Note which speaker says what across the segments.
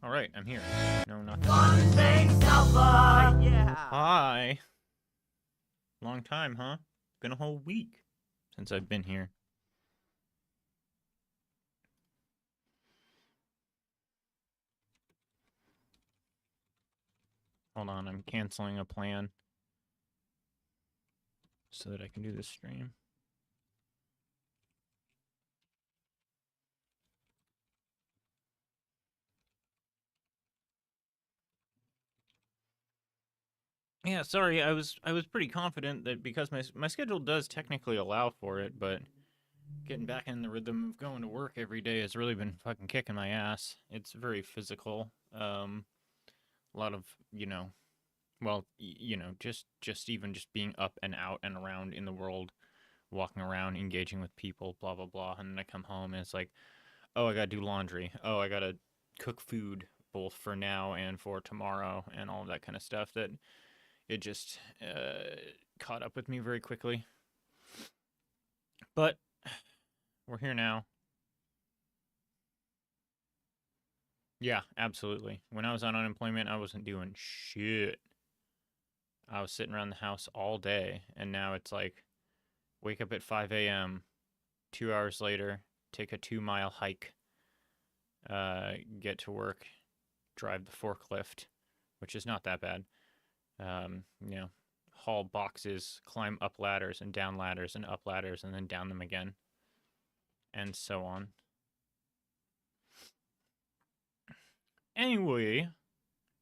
Speaker 1: Alright, I'm here. No, nothing.
Speaker 2: Yeah.
Speaker 1: Hi. Long time, huh? Been a whole week since I've been here. Hold on, I'm canceling a plan so that I can do this stream. Yeah, sorry, I was pretty confident that because my schedule does technically allow for it, but getting back in the rhythm of going to work every day has really been fucking kicking my ass. It's very physical. A lot of, well, just even just being up and out and around in the world, walking around, engaging with people, blah blah blah, and then I come home and it's like, oh, I gotta do laundry. Oh, I gotta cook food both for now and for tomorrow, and all of that kind of stuff. That it just caught up with me very quickly. But we're here now. Yeah, absolutely. When I was on unemployment, I wasn't doing shit. I was sitting around the house all day, and now it's like wake up at 5 a.m., 2 hours later, take a 2 mile hike, get to work, drive the forklift, which is not that bad. You know, haul boxes, climb up ladders and down ladders and up ladders and then down them again, and so on. Anyway,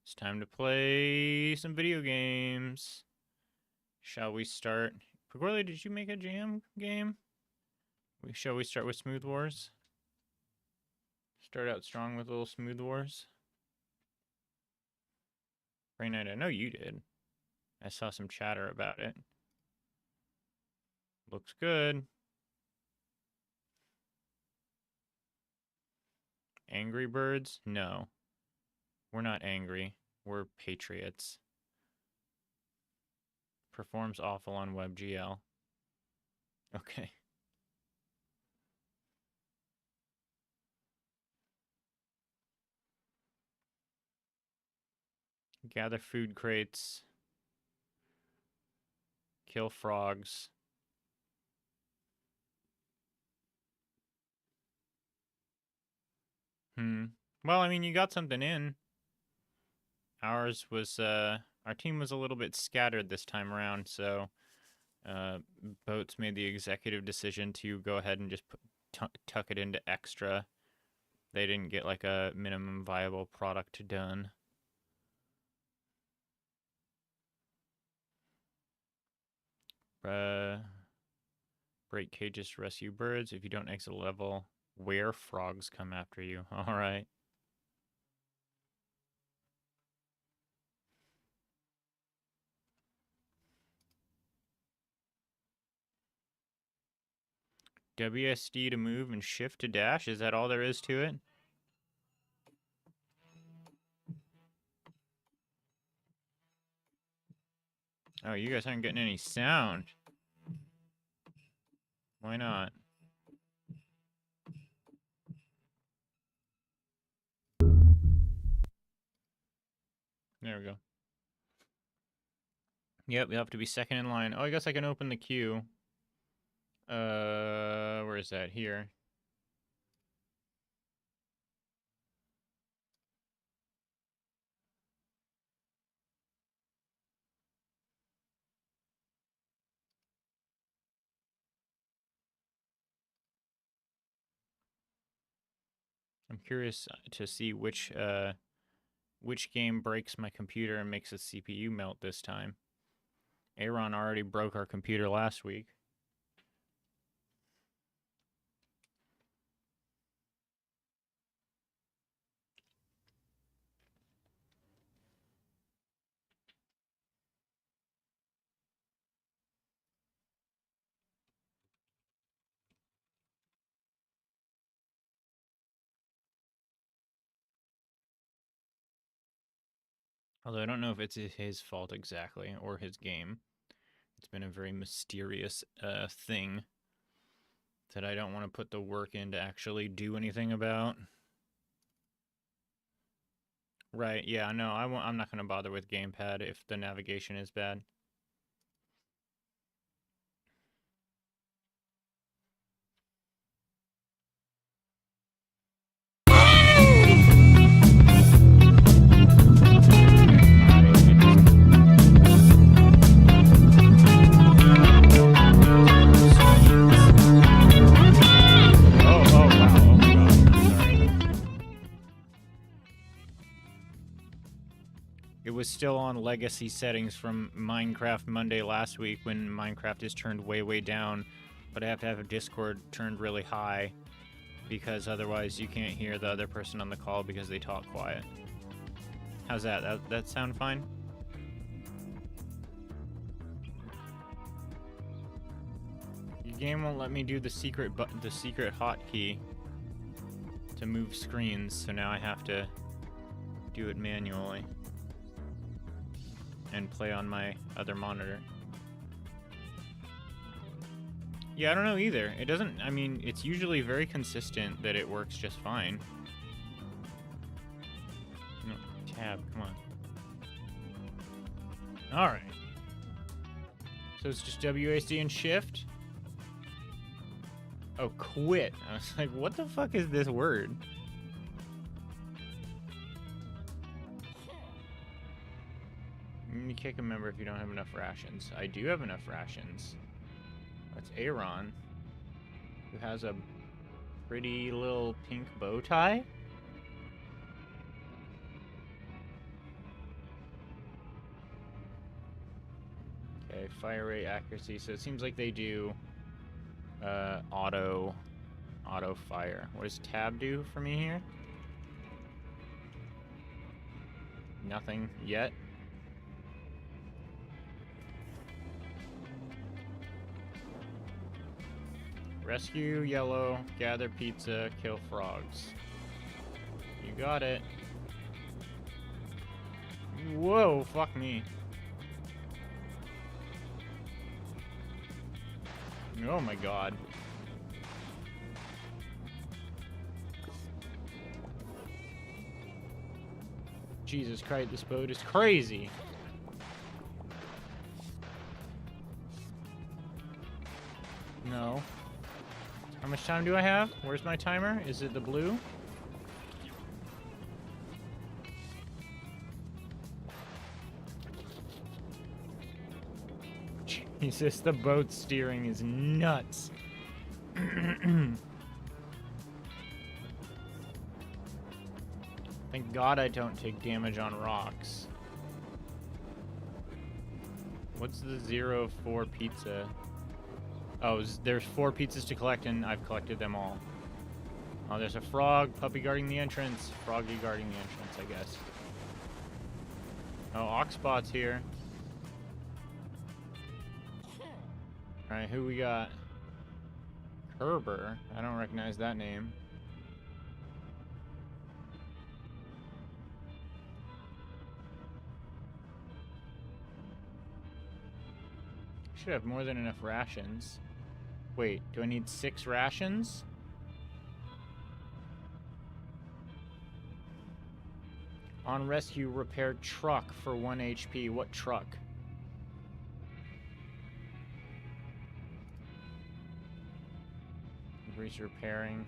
Speaker 1: it's time to play some video games. Shall we start? Pagorli, did you make a jam game? Shall we start with Smooth Wars? Start out strong with a little Smooth Wars. Friday night, I know you did. I saw some chatter about it. Looks good. Angry Birds? No. We're not angry. We're patriots. Performs awful on WebGL. Okay. Gather food crates. Kill frogs. Well, I mean, you got something in. Ours was, our team was a little bit scattered this time around, so Boats made the executive decision to go ahead and just tuck it into extra. They didn't get like a minimum viable product done. Break cages to rescue birds. If you don't exit a level, where frogs come after you. All right. WSD to move and shift to dash. Is that all there is to it? Oh, you guys aren't getting any sound. Why not? There we go. Yep, you have to be second in line. Oh, I guess I can open the queue. Where is that? Here. I'm curious to see which game breaks my computer and makes the CPU melt this time. Aaron already broke our computer last week. Although I don't know if it's his fault exactly or his game. It's been a very mysterious thing that I don't want to put the work in to actually do anything about. Right, yeah, no, I'm not gonna bother with gamepad if the navigation is bad. It was still on legacy settings from Minecraft Monday last week when Minecraft is turned way, way down, but I have to have Discord turned really high because otherwise you can't hear the other person on the call because they talk quiet. How's that? That sound fine? Your game won't let me do the secret button, the secret hotkey to move screens, so now I have to do it manually and play on my other monitor. Yeah, I don't know either. It doesn't, I mean, it's usually very consistent that it works just fine. No, tab, come on. Alright. So it's just WASD and shift? Oh, quit. I was like, what the fuck is this word? You kick a member if you don't have enough rations. I do have enough rations. That's Aaron, who has a pretty little pink bow tie. Okay, fire rate accuracy. So it seems like they do auto fire. What does tab do for me here? Nothing yet. Rescue yellow, gather pizza, kill frogs. You got it. Whoa, fuck me. Oh my god. Jesus Christ, this boat is crazy. No. How much time do I have? Where's my timer? Is it the blue? Jesus, the boat steering is nuts. Thank God I don't take damage on rocks. What's the 0-4 pizza? Oh, there's 4 pizzas to collect, and I've collected them all. Oh, there's a frog, puppy guarding the entrance, froggy guarding the entrance, I guess. Oh, Oxbot's here. Alright, who we got? Kerber. I don't recognize that name. Should have more than enough rations. Wait, do I need 6 rations? On rescue, repair truck for 1 HP. What truck? Increase repairing.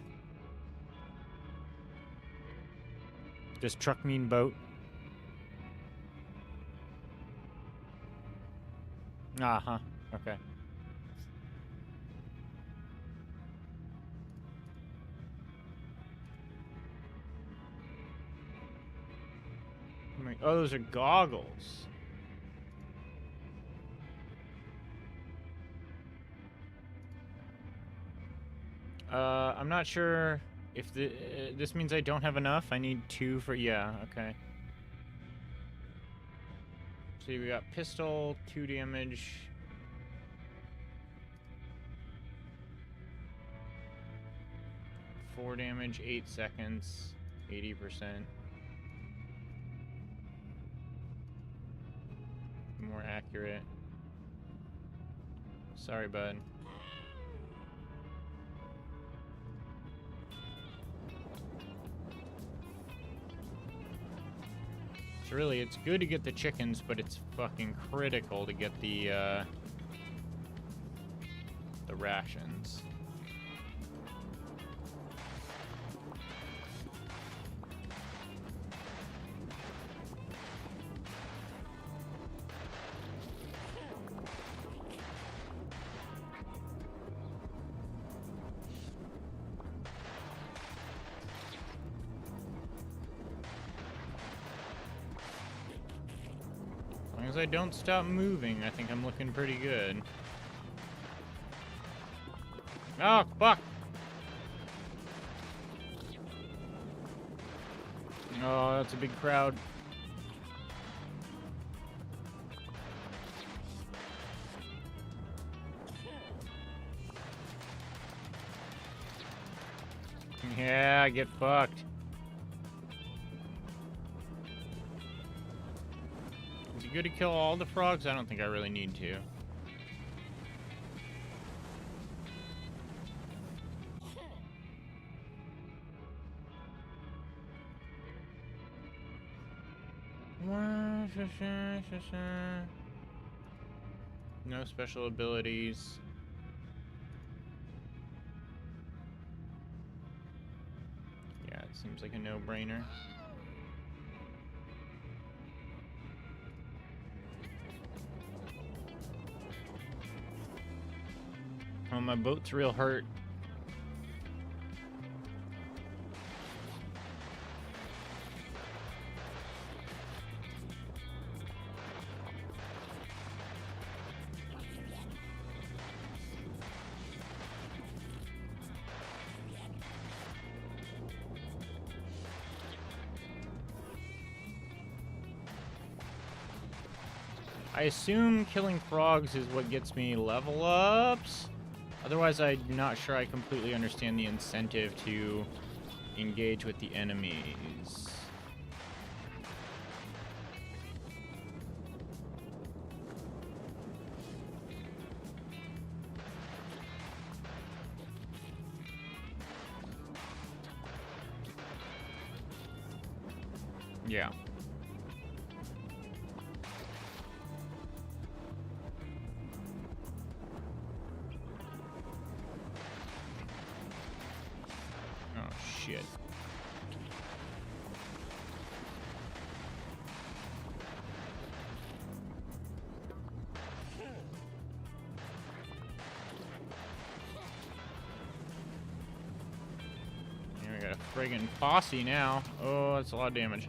Speaker 1: Does truck mean boat? Uh-huh. Okay. Oh, those are goggles. I'm not sure if this means I don't have enough. I need 2 for, yeah, okay. See, we got pistol, 2 damage. Four damage, 8 seconds, 80%. More accurate. Sorry, bud. it's good to get the chickens, but it's fucking critical to get the rations. As long as I don't stop moving, I think I'm looking pretty good. Oh, fuck! Oh, that's a big crowd. Yeah, get fucked. Is it good to kill all the frogs? I don't think I really need to. No special abilities. Yeah, it seems like a no-brainer. Oh, my boat's real hurt. I assume killing frogs is what gets me level ups. Otherwise, I'm not sure I completely understand the incentive to engage with the enemies. Yeah. Shit. Here we got a friggin' posse now. Oh, that's a lot of damage.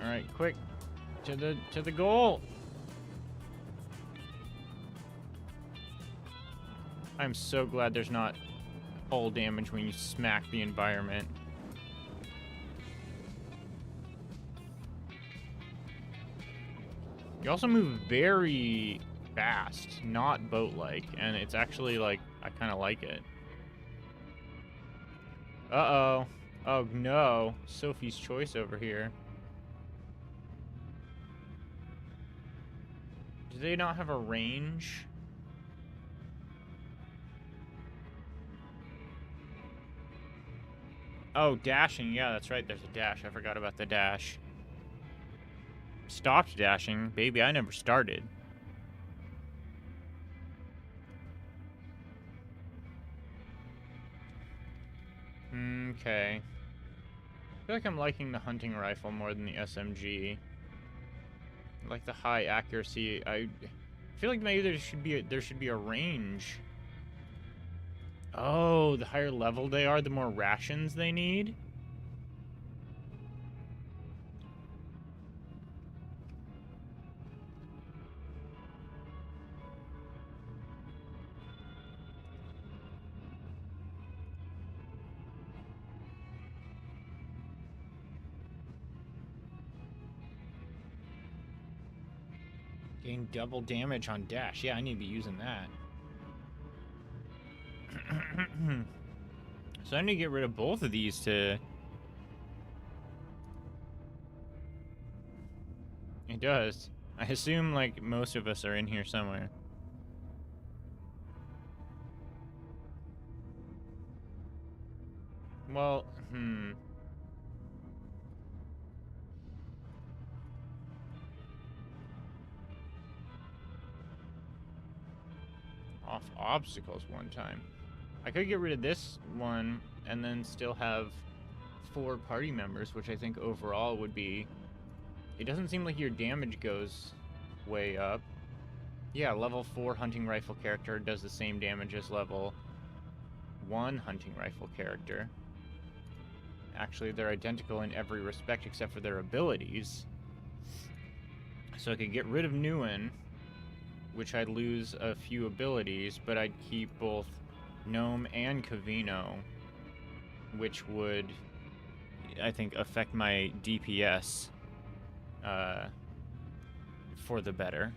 Speaker 1: All right, quick to the goal. I'm so glad there's not hull damage when you smack the environment. You also move very fast, not boat-like, and it's actually, like, I kind of like it. Uh-oh. Oh, no. Sophie's Choice over here. Do they not have a range? Oh, dashing. Yeah, that's right. There's a dash. I forgot about the dash. Stopped dashing. Baby, I never started. Okay. I feel like I'm liking the hunting rifle more than the SMG. I like the high accuracy. I feel like maybe there should be a range. Oh, the higher level they are, the more rations they need? Gain double damage on dash. Yeah, I need to be using that. So I need to get rid of both of these to... It does. I assume, like, most of us are in here somewhere. Well, Off obstacles one time. I could get rid of this one and then still have 4 party members, which I think overall would be... It doesn't seem like your damage goes way up. Yeah, level 4 hunting rifle character does the same damage as level 1 hunting rifle character. Actually, they're identical in every respect except for their abilities. So I could get rid of Nguyen, which I'd lose a few abilities, but I'd keep both Gnome and Cavino, which would, I think, affect my DPS for the better.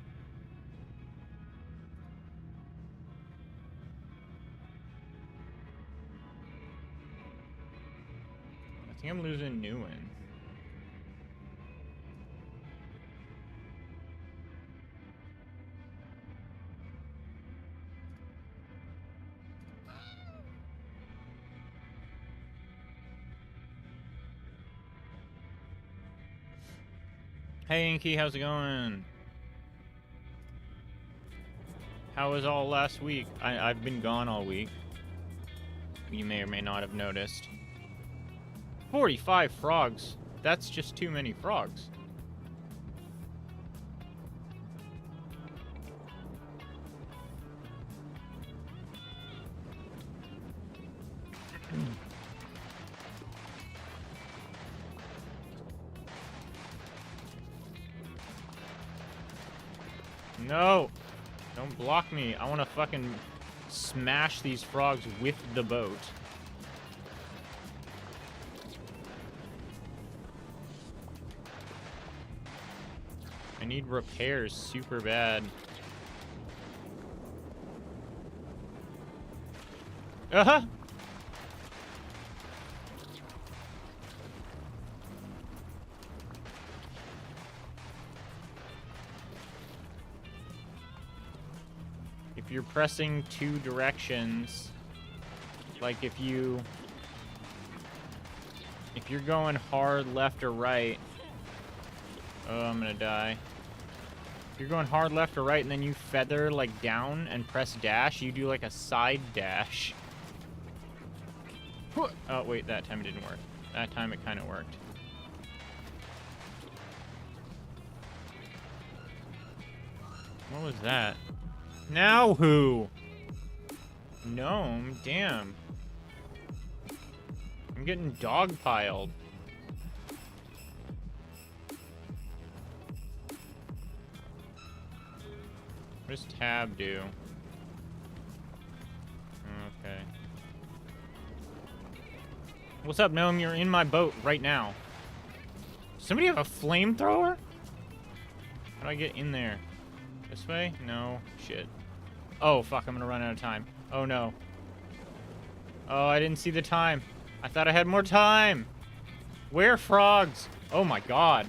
Speaker 1: I think I'm losing Nguyen. Hey Inky, how's it going? How was all last week? I've been gone all week. You may or may not have noticed. 45 frogs. That's just too many frogs. No! Don't block me. I want to fucking smash these frogs with the boat. I need repairs super bad. Uh-huh! If you're pressing 2 directions, like if you're going hard left or right, oh, I'm gonna die. If you're going hard left or right and then you feather like down and press dash, you do like a side dash. Oh wait, that time it didn't work. That time it kind of worked. What was that? Now who? Gnome? Damn. I'm getting dogpiled. What does tab do? Okay. What's up, Gnome? You're in my boat right now. Somebody have a flamethrower? How do I get in there? This way? No. Shit. Oh, fuck. I'm gonna run out of time. Oh, no. Oh, I didn't see the time. I thought I had more time. Where frogs? Oh, my God.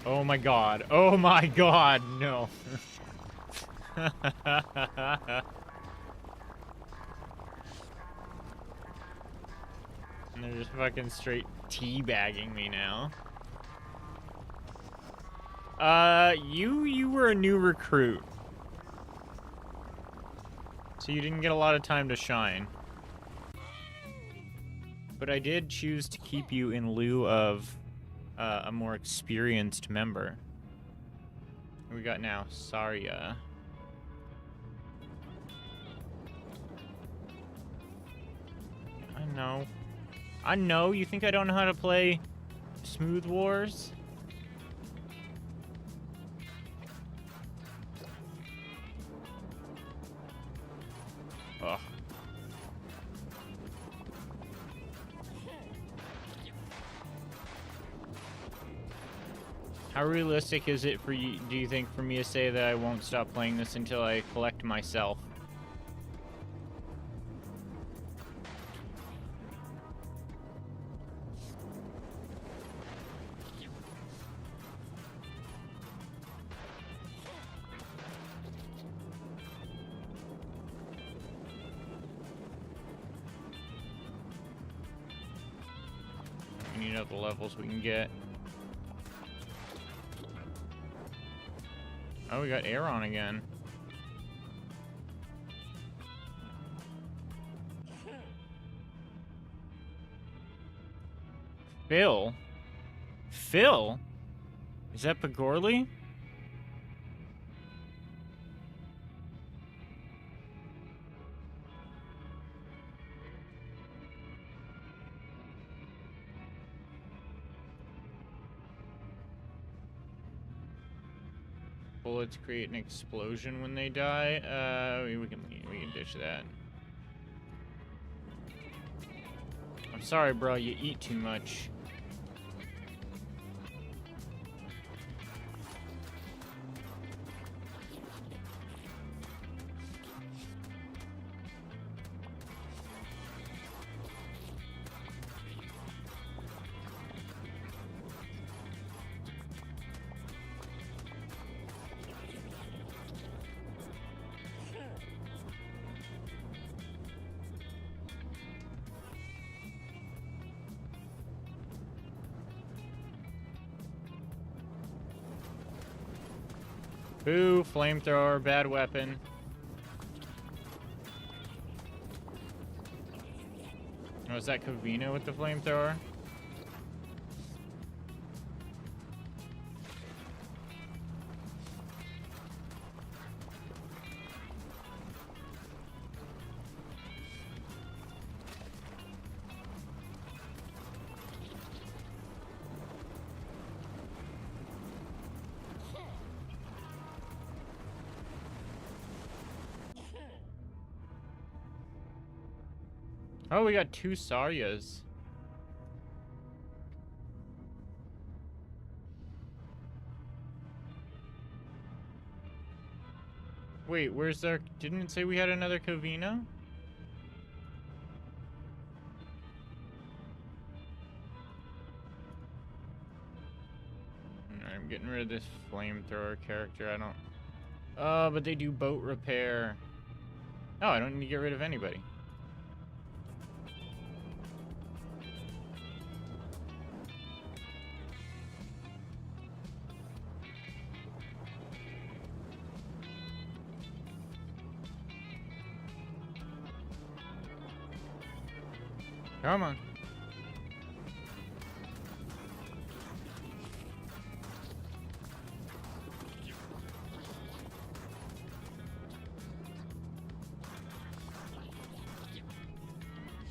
Speaker 1: Oh, my God. Oh, my God. No. And they're just fucking straight teabagging me now. You were a new recruit. So you didn't get a lot of time to shine. But I did choose to keep you in lieu of a more experienced member. What we got now? Saria. I know. I know. You think I don't know how to play Smooth Wars? Ugh. How realistic is it for you, do you think, for me to say that I won't stop playing this until I collect myself? find out the levels we can get. Oh, we got air on again. Phil? Phil? Is that Pagorli? Bullets create an explosion when they die. We can ditch that. I'm sorry, bro. You eat too much. Boo, flamethrower, bad weapon. Oh, is that Covina with the flamethrower? Oh, we got 2 Saryas. Wait, where's our... Didn't it say we had another Covina? I'm getting rid of this flamethrower character. I don't... Oh, but they do boat repair. Oh, I don't need to get rid of anybody. Come on.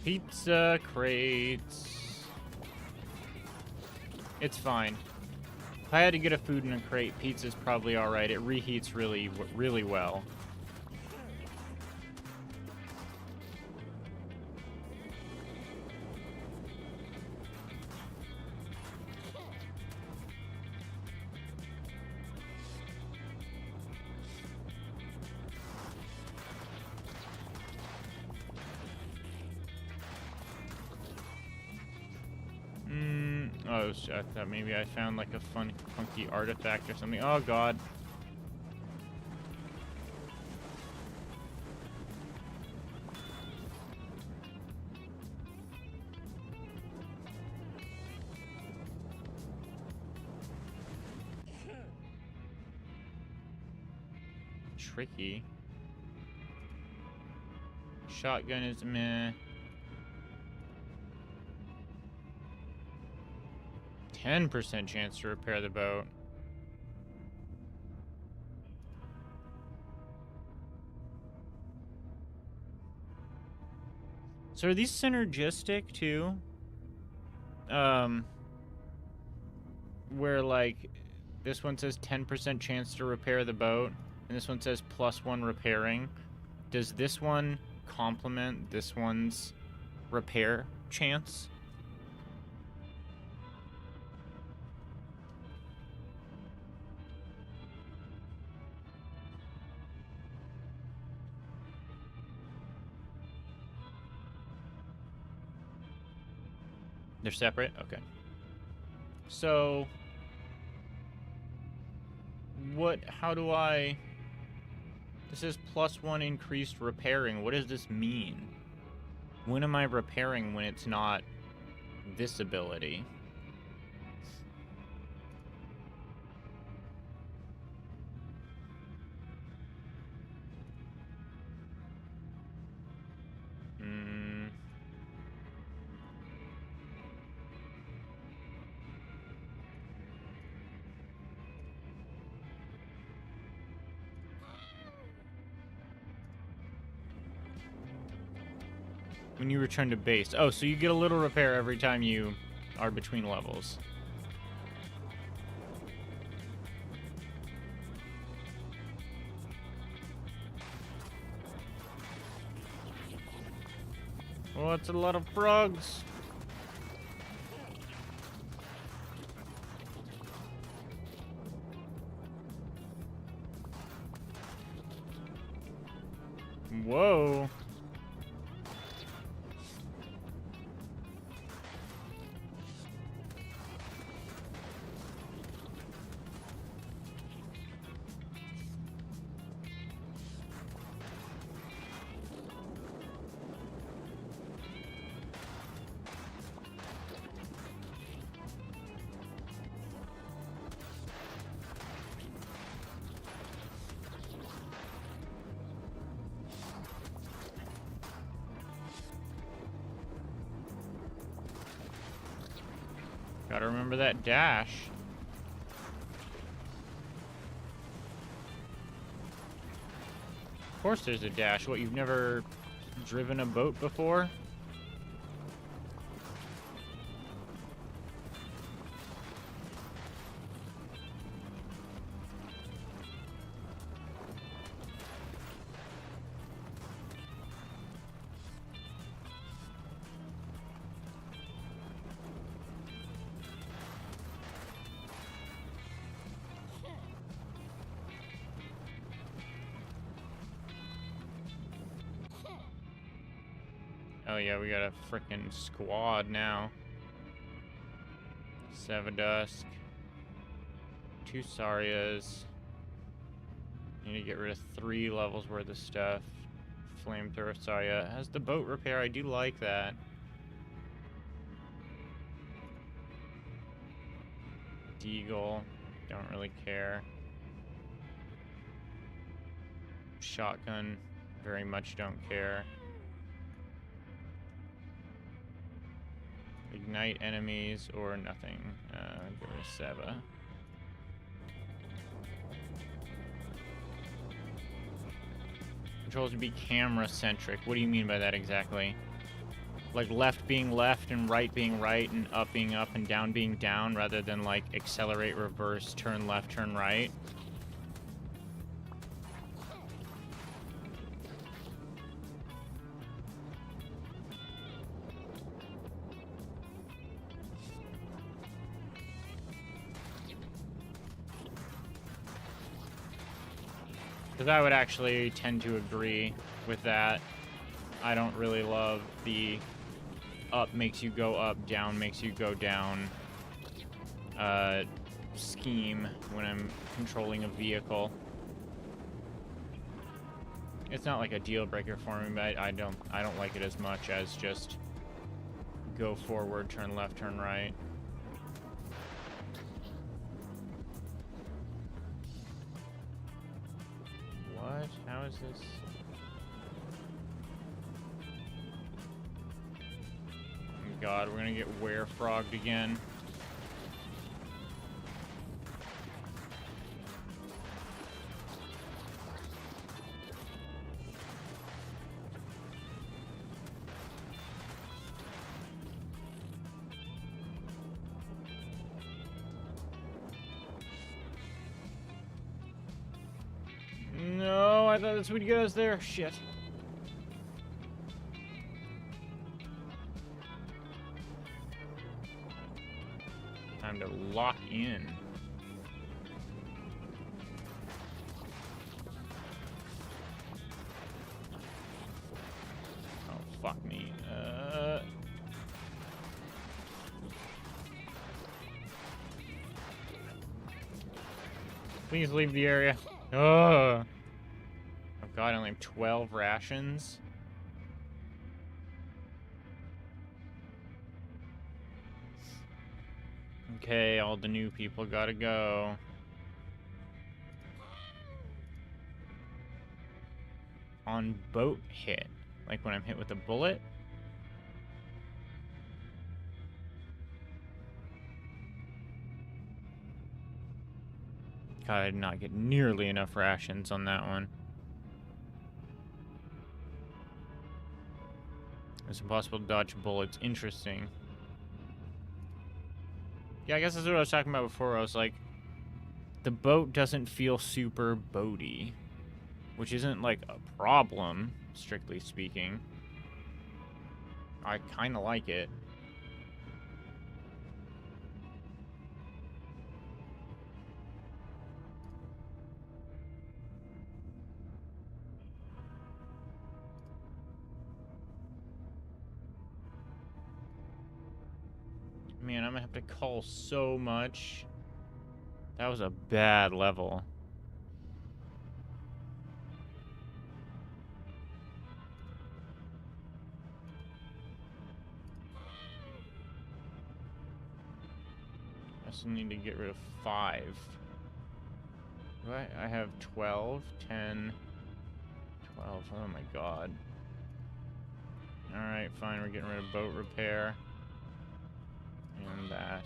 Speaker 1: Pizza crates. It's fine. If I had to get a food in a crate, pizza's probably alright. It reheats really, really well. Oh, I thought maybe I found like a funky artifact or something. Oh god. Tricky. Shotgun is meh. 10% chance to repair the boat. So are these synergistic too? Where like this one says 10% chance to repair the boat and this one says +1 repairing. Does this one complement this one's repair chance? They're separate? Okay. So, how do I... This is +1 increased repairing. What does this mean? When am I repairing when it's not this ability? When you return to base. Oh, so you get a little repair every time you are between levels. Oh, that's a lot of frogs. Whoa. Gotta remember that dash. Of course there's a dash. What, you've never driven a boat before? Oh yeah, we got a frickin' squad now. Savadusk. 2 Sarias. Need to get rid of 3 levels worth of stuff. Flamethrower Saria. Has the boat repair, I do like that. Deagle. Don't really care. Shotgun. Very much don't care. Ignite enemies or nothing. Get rid of Seba. Controls would be camera centric. What do you mean by that exactly? Like left being left and right being right and up being up and down being down rather than like accelerate, reverse, turn left, turn right? Because I would actually tend to agree with that. I don't really love the up makes you go up, down makes you go down scheme when I'm controlling a vehicle. It's not like a deal breaker for me, but I don't like it as much as just go forward, turn left, turn right. What? How is this? Oh God, we're gonna get were-frogged again. No, I thought this would get us there. Shit. Time to lock in. Oh, fuck me. Please leave the area. Oh God, I only have 12 rations. Okay, all the new people gotta go. On boat hit. Like when I'm hit with a bullet? God, I did not get nearly enough rations on that one. It's impossible to dodge bullets. Interesting. Yeah, I guess that's what I was talking about before. I was like, the boat doesn't feel super boaty, which isn't like a problem, strictly speaking. I kind of like it. Man, I'm gonna have to call so much. That was a bad level. I still need to get rid of 5. Do I have 12, 10, 12. Oh my god. Alright, fine. We're getting rid of boat repair. And that.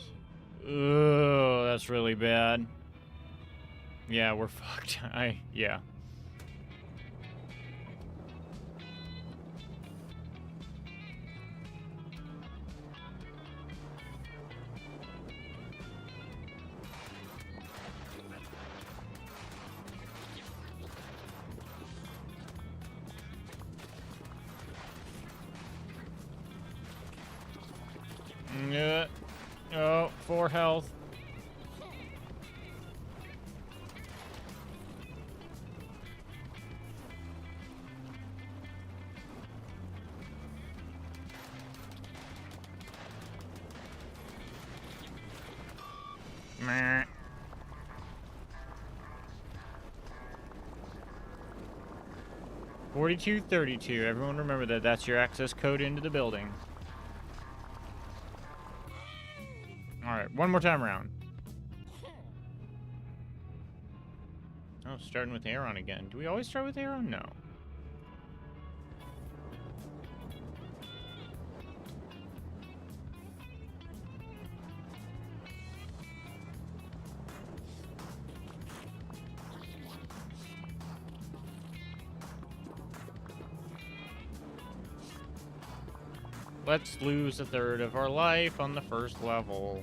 Speaker 1: Ugh, that's really bad. Yeah, we're fucked. Yeah. Yeah. Oh, 4 health. Meh. 4232. Everyone remember that. That's your access code into the building. Alright, one more time around. Oh, starting with Aaron again. Do we always start with Aaron? No. Let's lose a third of our life on the first level.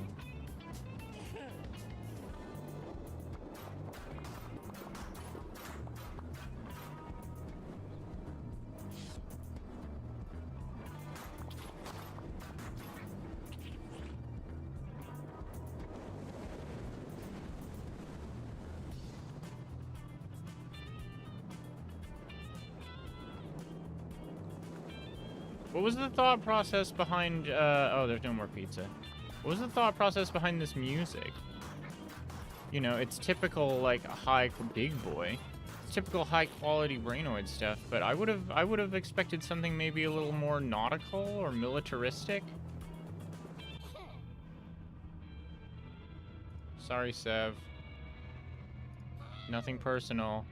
Speaker 1: What was the thought process behind, oh, there's no more pizza. What was the thought process behind this music? You know, it's typical, like, big boy. It's typical high-quality Brainoid stuff, but I would have expected something maybe a little more nautical or militaristic. Sorry, Sev. Nothing personal.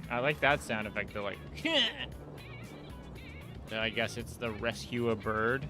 Speaker 1: I like that sound effect. They're like, I guess it's the rescue a bird.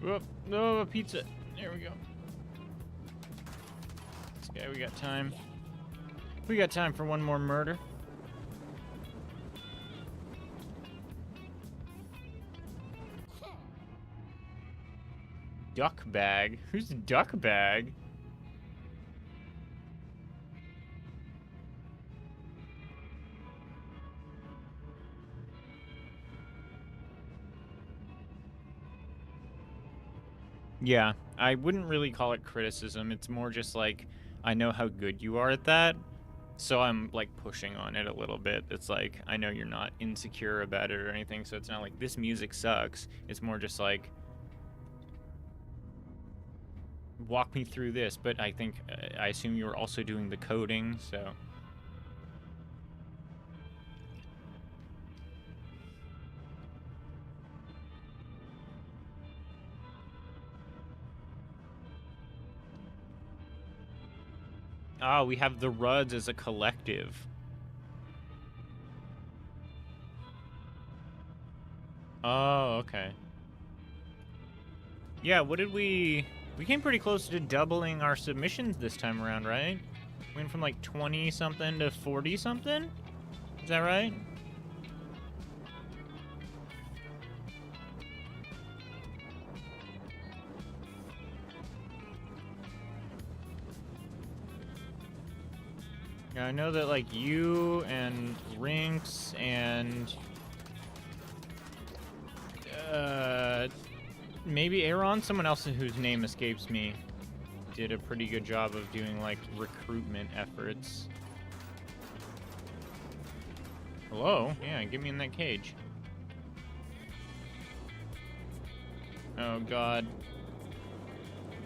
Speaker 1: Whoop, no, a pizza. There we go. Okay, we got time. We got time for one more murder. Duck bag? Who's duck bag? Yeah, I wouldn't really call it criticism. It's more just like, I know how good you are at that. So I'm like pushing on it a little bit. It's like, I know you're not insecure about it or anything, so it's not like this music sucks. It's more just like, walk me through this. But I think, I assume you were also doing the coding, so. Ah, we have the Ruds as a collective. Oh, okay. Yeah, what did we came pretty close to doubling our submissions this time around, right? We went from like 20 something to 40 something? Is that right? Yeah, I know that like you and Rinks and maybe Aaron, someone else whose name escapes me, did a pretty good job of doing like recruitment efforts. Hello? Yeah, get me in that cage. Oh god.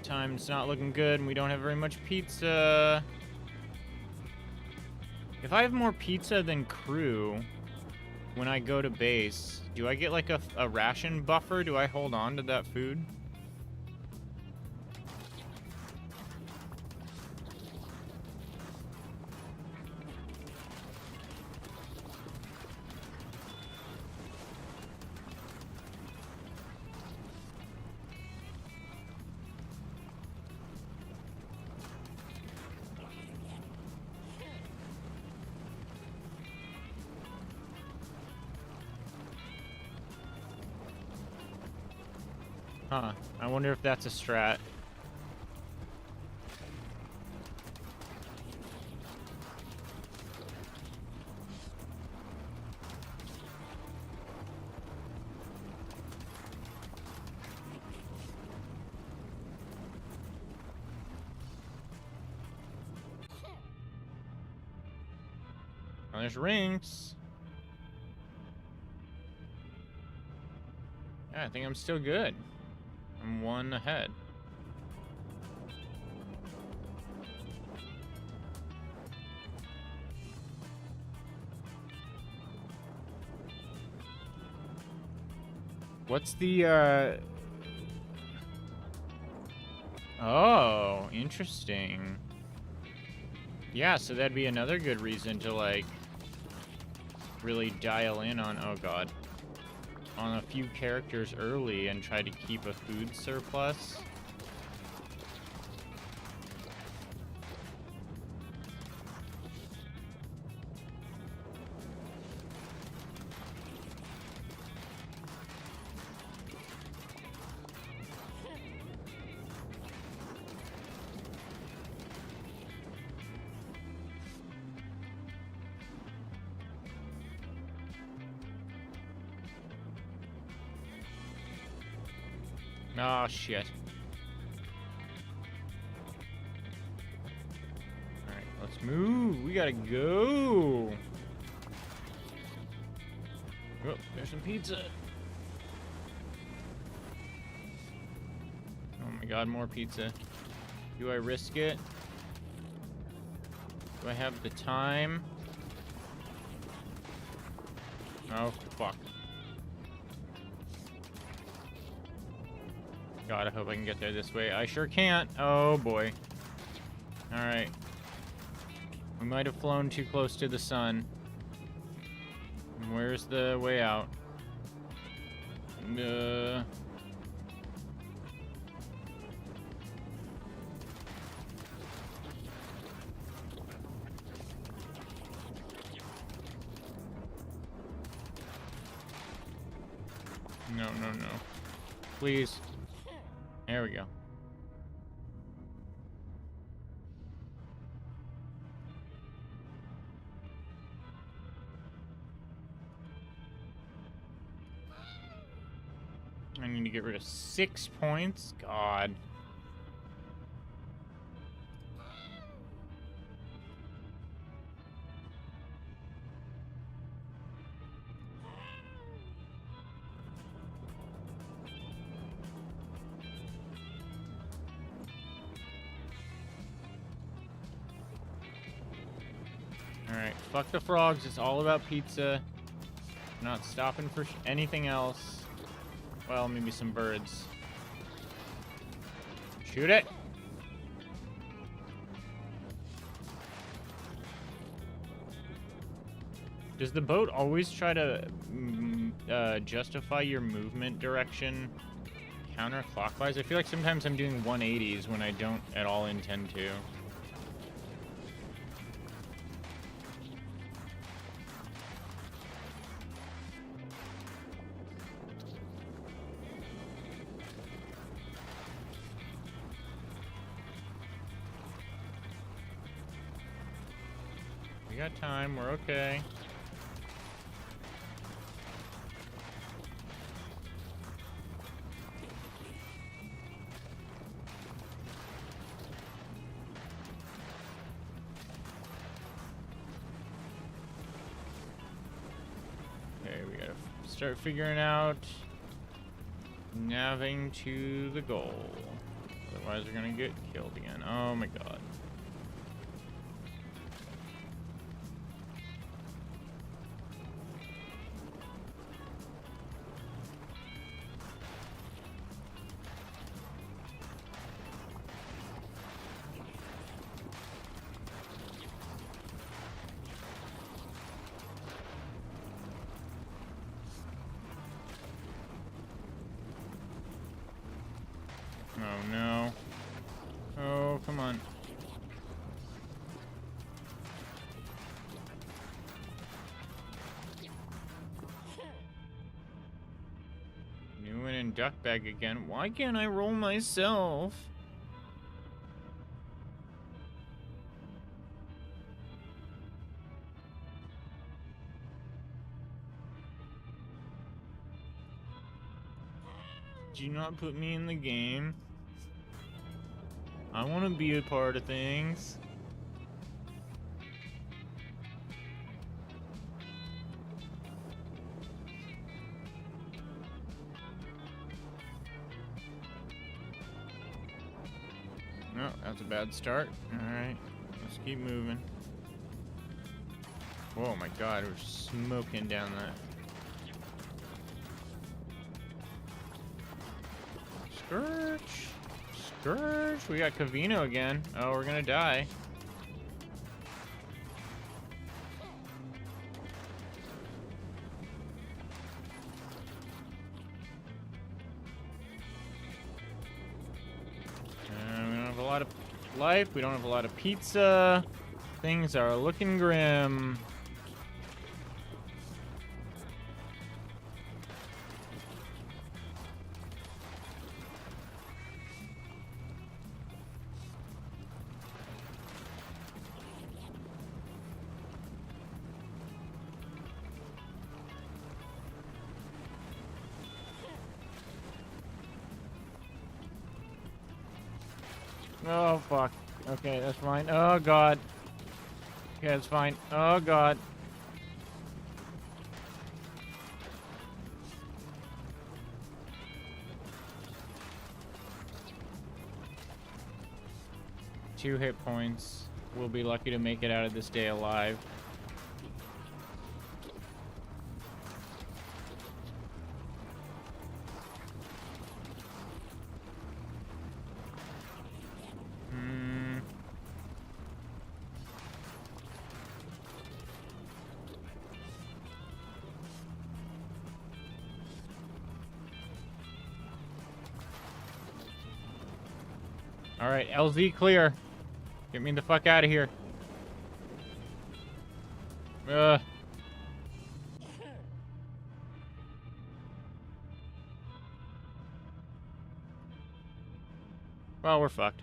Speaker 1: Time's not looking good and we don't have very much pizza. If I have more pizza than crew when I go to base, do I get like a ration buffer? Do I hold on to that food? Huh. I wonder if that's a strat. Oh, there's Rinks. Yeah, I think I'm still good. I'm one ahead. What's the, Oh, interesting. Yeah, so that'd be another good reason to, like, really dial in on, oh god, on a few characters early and try to keep a food surplus. Oh, shit. Alright, let's move. We gotta go. Oh, there's some pizza. Oh my god, more pizza. Do I risk it? Do I have the time? Oh, fuck. God, I hope I can get there this way. I sure can't. Oh, boy. Alright. We might have flown too close to the sun. Where's the way out? No, no, no. Please. There we go. I need to get rid of 6 points. God. fuck the frogs. It's all about pizza. Not stopping for anything else. Well, maybe some birds. Shoot it. Does the boat always try to justify your movement direction counterclockwise? I feel like sometimes I'm doing 180s when I don't at all intend to. We got time, we're okay. Start figuring out naving to the goal. Otherwise, we're gonna get killed again. Oh my god. Oh no. Oh, come on. New one in duck bag again. Why can't I roll myself? Did you not put me in the game? I want to be a part of things. No, that's a bad start. Alright, let's keep moving. Oh my god, we're smoking down that. Scourge! Scourge! We got Cavino again. Oh, we're gonna die. We don't have a lot of life. We don't have a lot of pizza. Things are looking grim. Oh, fuck. Okay, that's fine. Oh, God. Okay, that's fine. Oh, God. Two hit points. We'll be lucky to make it out of this day alive. Alright, LZ clear. Get me the fuck out of here. Ugh. Well, we're fucked.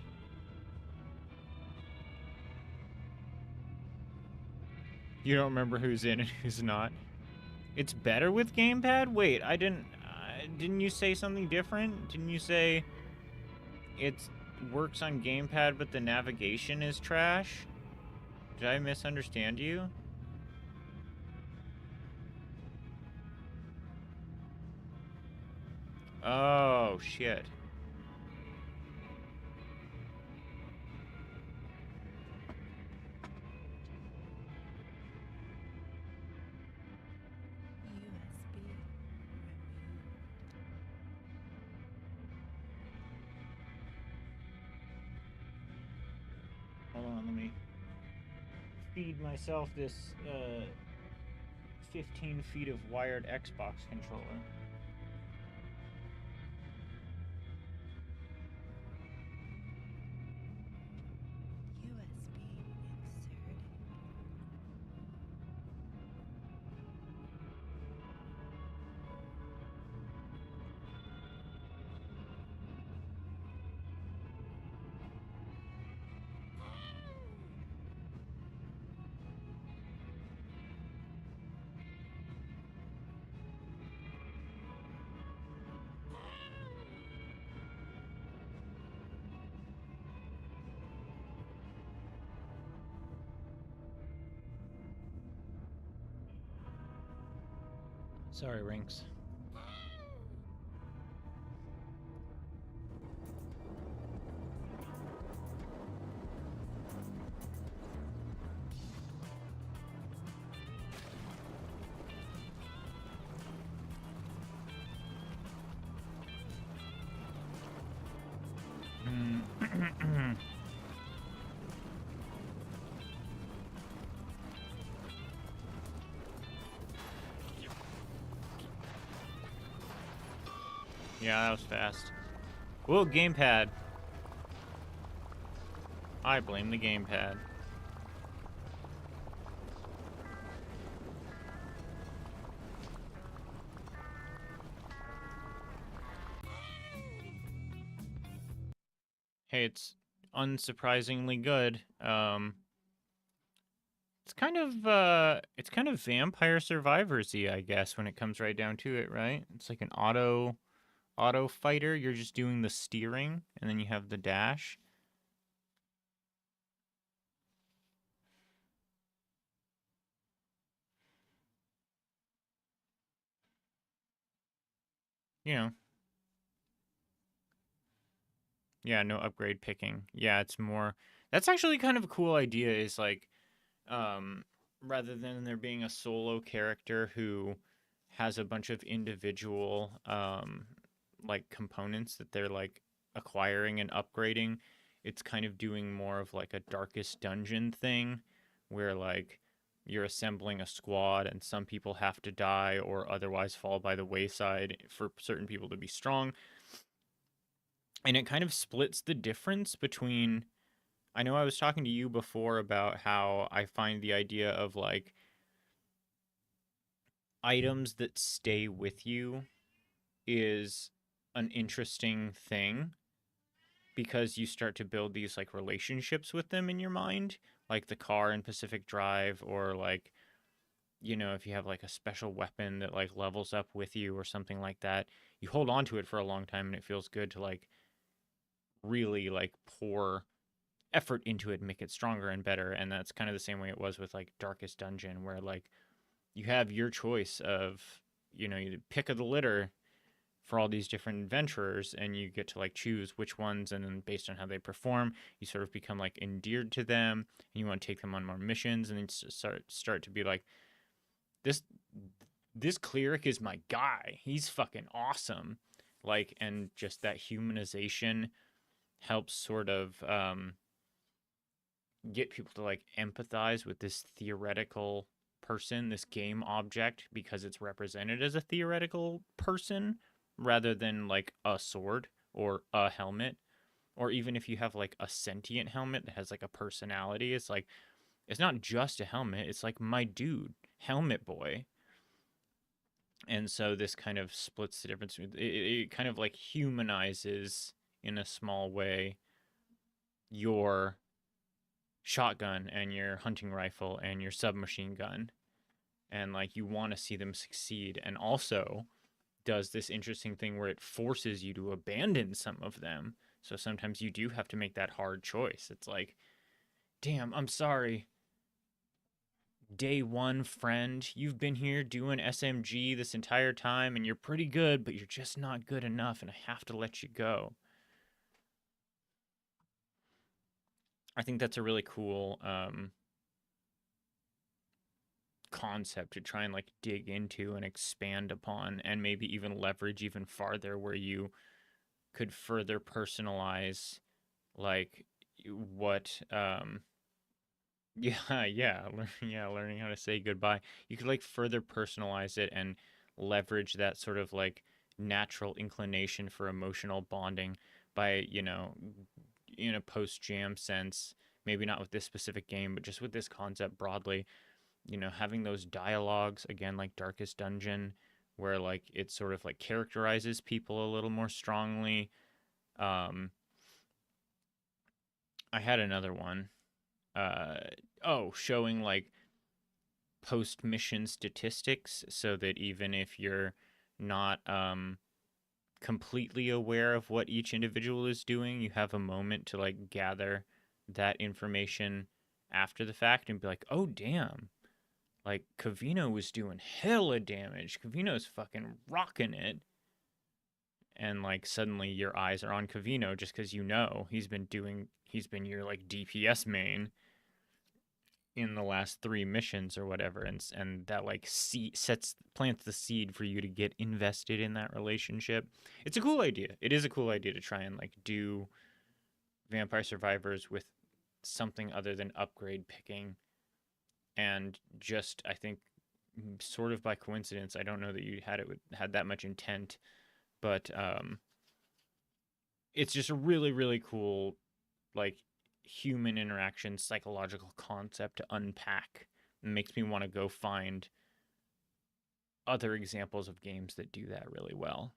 Speaker 1: You don't remember who's in and who's not. It's better with gamepad? Wait, I didn't... didn't you say something different? Didn't you say it works on gamepad but the navigation is trash? Did I misunderstand you? Oh, shit. let me feed myself this 15 feet of wired Xbox controller.
Speaker 2: USB inserted.
Speaker 1: Sorry, Rinks. Yeah, that was fast. Whoa, gamepad. I blame the gamepad. Hey, it's unsurprisingly good. It's kind of Vampire Survivors-y, I guess, when it comes right down to it, right? It's like an auto fighter. You're just doing the steering, and then you have the dash. You know, yeah, no upgrade picking. Yeah, it's more. That's actually kind of a cool idea. Is like, um, rather than there being a solo character who has a bunch of individual like components that they're like acquiring and upgrading, it's kind of doing more of like a Darkest Dungeon thing where like you're assembling a squad and some people have to die or otherwise fall by the wayside for certain people to be strong. And it kind of splits the difference between, I know I was talking to you before about how I find the idea of like items that stay with you is an interesting thing because you start to build these like relationships with them in your mind, like the car in Pacific Drive, or like, you know, if you have like a special weapon that like levels up with you or something like that, you hold on to it for a long time and it feels good to like really like pour effort into it and make it stronger and better. And that's kind of the same way it was with like Darkest Dungeon, where like you have your choice of, you know, you pick of the litter for all these different adventurers, and you get to like choose which ones, and then based on how they perform you sort of become like endeared to them and you want to take them on more missions, and then start to be like, this this cleric is my guy, he's fucking awesome. Like, and just that humanization helps sort of get people to like empathize with this theoretical person, this game object, because it's represented as a theoretical person rather than like a sword or a helmet. Or even if you have like a sentient helmet that has like a personality, it's like, it's not just a helmet, it's like my dude, helmet boy. And so this kind of splits the difference. It kind of like humanizes in a small way your shotgun and your hunting rifle and your submachine gun, and like you want to see them succeed, and also does this interesting thing where it forces you to abandon some of them. So sometimes you do have to make that hard choice. It's like, damn, I'm sorry, day one friend, you've been here doing SMG this entire time and you're pretty good, but you're just not good enough and I have to let you go. I think that's a really cool concept to try and like dig into and expand upon, and maybe even leverage even farther, where you could further personalize like what Yeah, yeah, yeah, learning how to say goodbye. You could like further personalize it and leverage that sort of like natural inclination for emotional bonding by, in a post-jam sense, maybe not with this specific game, but just with this concept broadly, having those dialogues again like Darkest Dungeon where like it sort of like characterizes people a little more strongly. Um I had another one. Uh showing like post mission statistics so that even if you're not completely aware of what each individual is doing, you have a moment to like gather that information after the fact and be like, oh, damn. Like, Cavino was doing hella damage. Cavino's fucking rocking it. And like suddenly your eyes are on Cavino just because he's been your like DPS main in the last three missions or whatever, and that like plants the seed for you to get invested in that relationship. It's a cool idea. It is a cool idea to try and like do Vampire Survivors with something other than upgrade picking, and just I think sort of by coincidence, I don't know that you had that much intent, but it's just a really really cool like human interaction psychological concept to unpack. It makes me want to go find other examples of games that do that really well.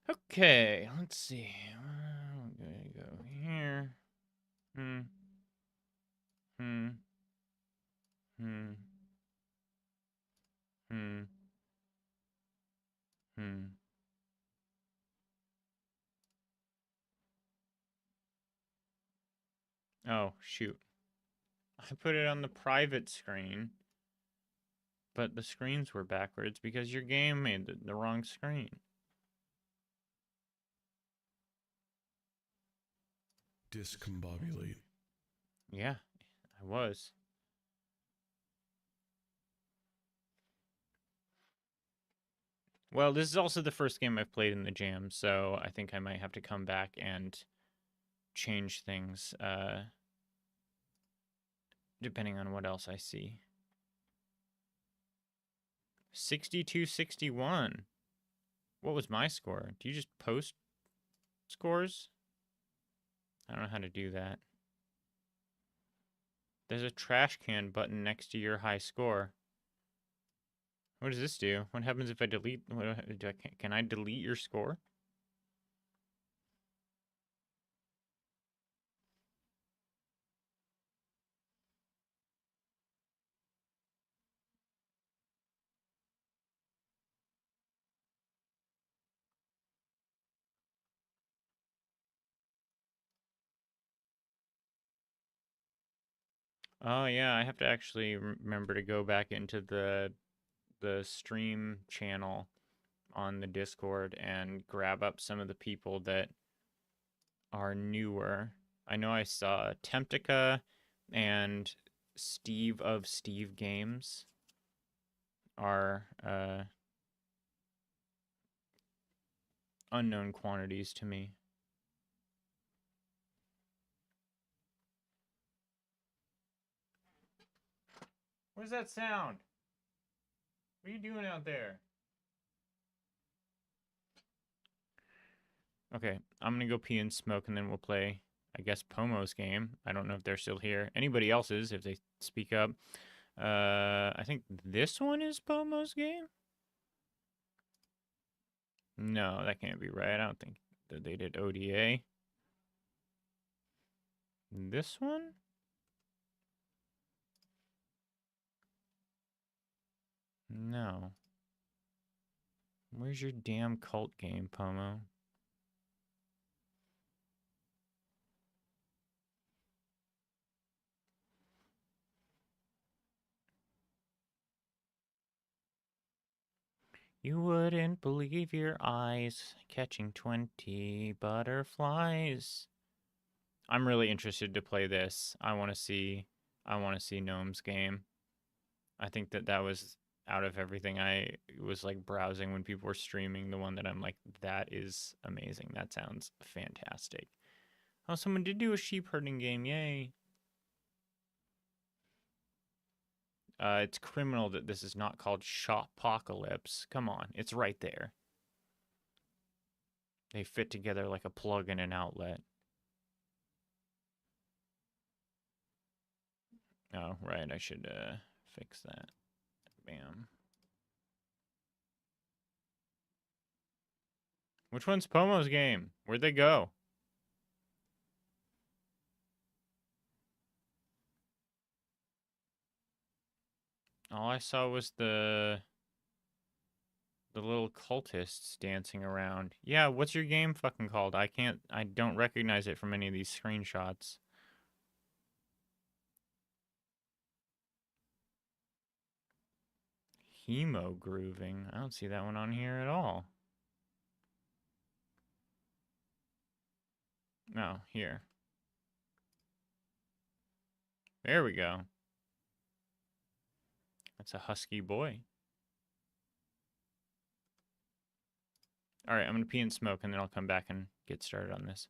Speaker 1: Okay, let's see. I'm gonna go here. Hmm. Hmm. Hmm. Hmm. Hmm. Oh, shoot. I put it on the private screen, but the screens were backwards because your game made the wrong screen.
Speaker 3: Discombobulate.
Speaker 1: Yeah, I was. Well, this is also the first game I've played in the jam, so I think I might have to come back and change things depending on what else I see. 62-61. What was my score? Do you just post scores? I don't know how to do that. There's a trash can button next to your high score. What does this do? What happens if I delete? Can I delete your score? Oh yeah, I have to actually remember to go back into the stream channel on the Discord and grab up some of the people that are newer. I know I saw Temptica and Steve of Steve Games are unknown quantities to me. What's that sound? What are you doing out there? Okay, I'm gonna go pee and smoke, and then we'll play, I guess, Pomo's game. I don't know if they're still here. Anybody else's, if they speak up. I think this one is Pomo's game? No, that can't be right. I don't think that they did ODA. This one? No. Where's your damn cult game, Pomo? You wouldn't believe your eyes catching 20 butterflies. I'm really interested to play this. I want to see Gnome's game. I think that was out of everything. I was like browsing when people were streaming the one that I'm like, that is amazing. That sounds fantastic. Oh, someone did do a sheep herding game. Yay. It's criminal that this is not called Shoppocalypse. Come on, it's right there. They fit together like a plug and an outlet. Oh, right, I should fix that. Bam. Which one's Pomo's game? Where'd they go? All I saw was the little cultists dancing around. Yeah, what's your game fucking called? I don't recognize it from any of these screenshots. Hemo grooving. I don't see that one on here at all. No, here. There we go. That's a husky boy. All right, I'm gonna pee and smoke, and then I'll come back and get started on this.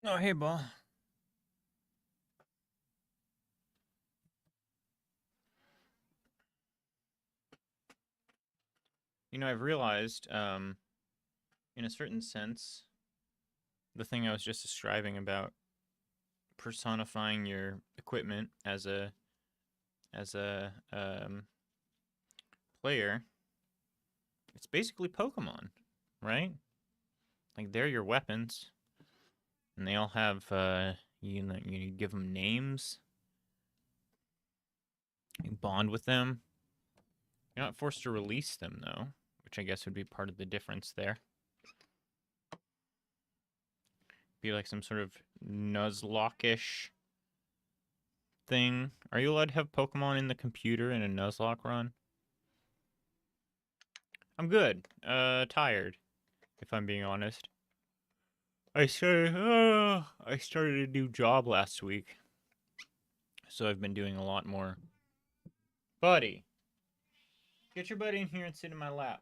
Speaker 1: Oh, hey, ball. I've realized, in a certain sense, the thing I was just describing about personifying your equipment as a player, it's basically Pokemon, right? Like they're your weapons, and they all have you give them names, you bond with them. You're not forced to release them though, which I guess would be part of the difference there. Be like some sort of Nuzlocke-ish thing. Are you allowed to have Pokemon in the computer in a Nuzlocke run? I'm good. Tired, if I'm being honest. I started a new job last week, so I've been doing a lot more. Buddy, get your buddy in here and sit in my lap.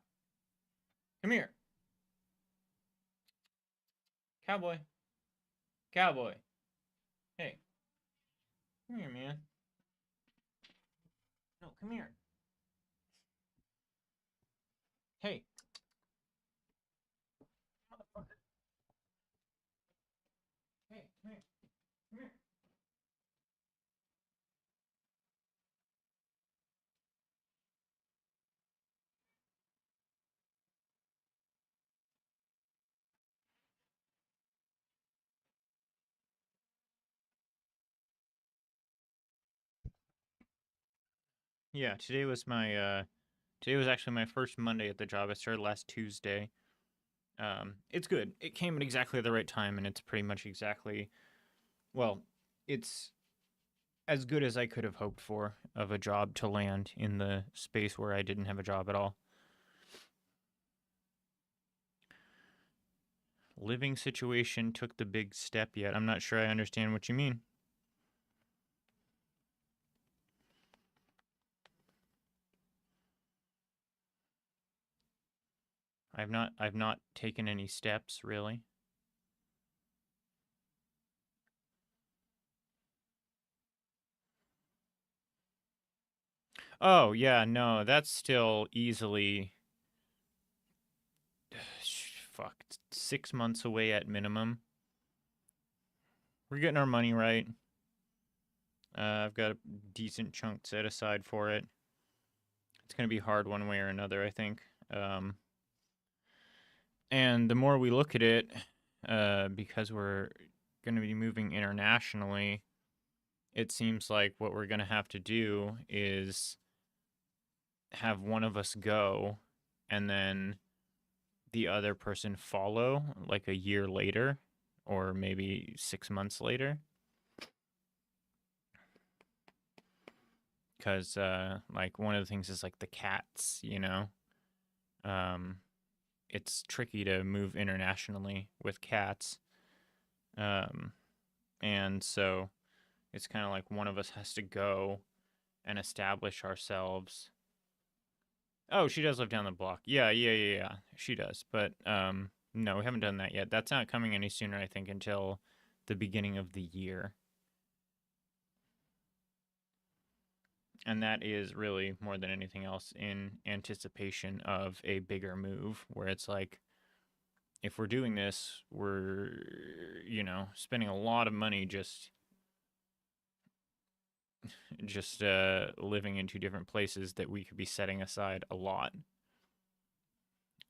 Speaker 1: Come here, cowboy. Cowboy. Hey, come here, man. No, come here. Hey, motherfucker. Hey, come here. Come here. Yeah, today was actually my first Monday at the job. I started last Tuesday. It's good. It came at exactly the right time, and it's pretty much exactly, well, it's as good as I could have hoped for of a job to land in the space where I didn't have a job at all. Living situation took the big step yet. I'm not sure I understand what you mean. I've not taken any steps really. Oh, yeah, no, that's still easily fuck 6 months away at minimum. We're getting our money right. I've got a decent chunk set aside for it. It's gonna be hard one way or another, I think. And the more we look at it, because we're gonna be moving internationally, it seems like what we're gonna have to do is have one of us go, and then the other person follow like a year later, or maybe 6 months later. Because like one of the things is like the cats. Um, it's tricky to move internationally with cats. Um, and so it's kind of like one of us has to go and establish ourselves. Oh, she does live down the block. Yeah, yeah, yeah, yeah. She does. But no, we haven't done that yet. That's not coming any sooner, I think, until the beginning of the year. And that is really more than anything else in anticipation of a bigger move where it's like, if we're doing this, we're, spending a lot of money just living in two different places that we could be setting aside a lot.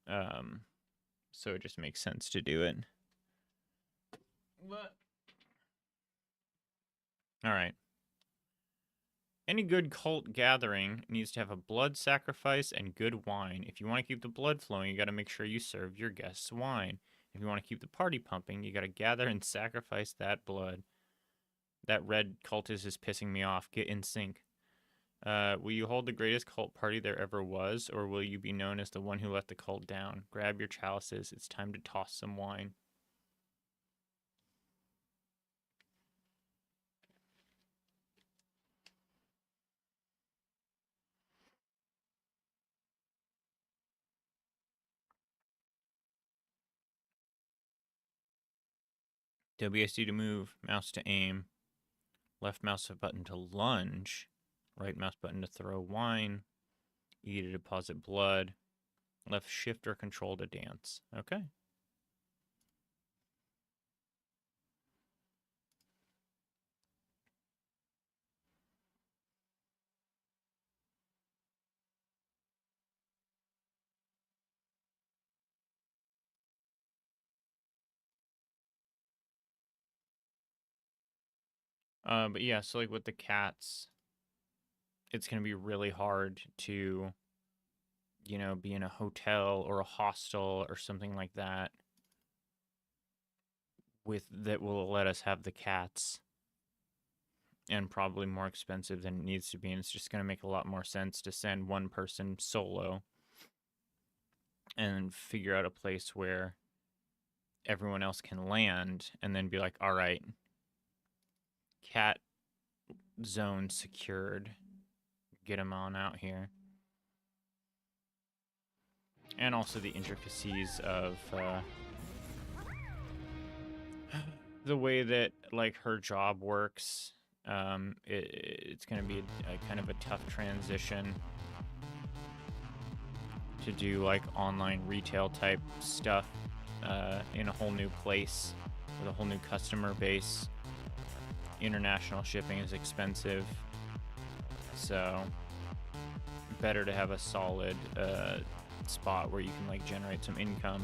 Speaker 1: Um, so it just makes sense to do it. What? All right. Any good cult gathering needs to have a blood sacrifice and good wine. If you want to keep the blood flowing, you got to make sure you serve your guests wine. If you want to keep the party pumping, you got to gather and sacrifice that blood. That red cultist is pissing me off. Get in sync. Will you hold the greatest cult party there ever was, or will you be known as the one who let the cult down? Grab your chalices. It's time to toss some wine. WASD to move, mouse to aim, left mouse button to lunge, right mouse button to throw wine, E to deposit blood, left shift or control to dance. Okay. But yeah, so like with the cats, it's gonna be really hard to, be in a hotel or a hostel or something like that that will let us have the cats, and probably more expensive than it needs to be. And it's just gonna make a lot more sense to send one person solo and figure out a place where everyone else can land, and then be like, all right, cat zone secured. Get them on out here. And also the intricacies of the way that like her job works. It's going to be a kind of a tough transition to do like online retail type stuff in a whole new place with a whole new customer base. International shipping is expensive, so better to have a solid spot where you can like generate some income,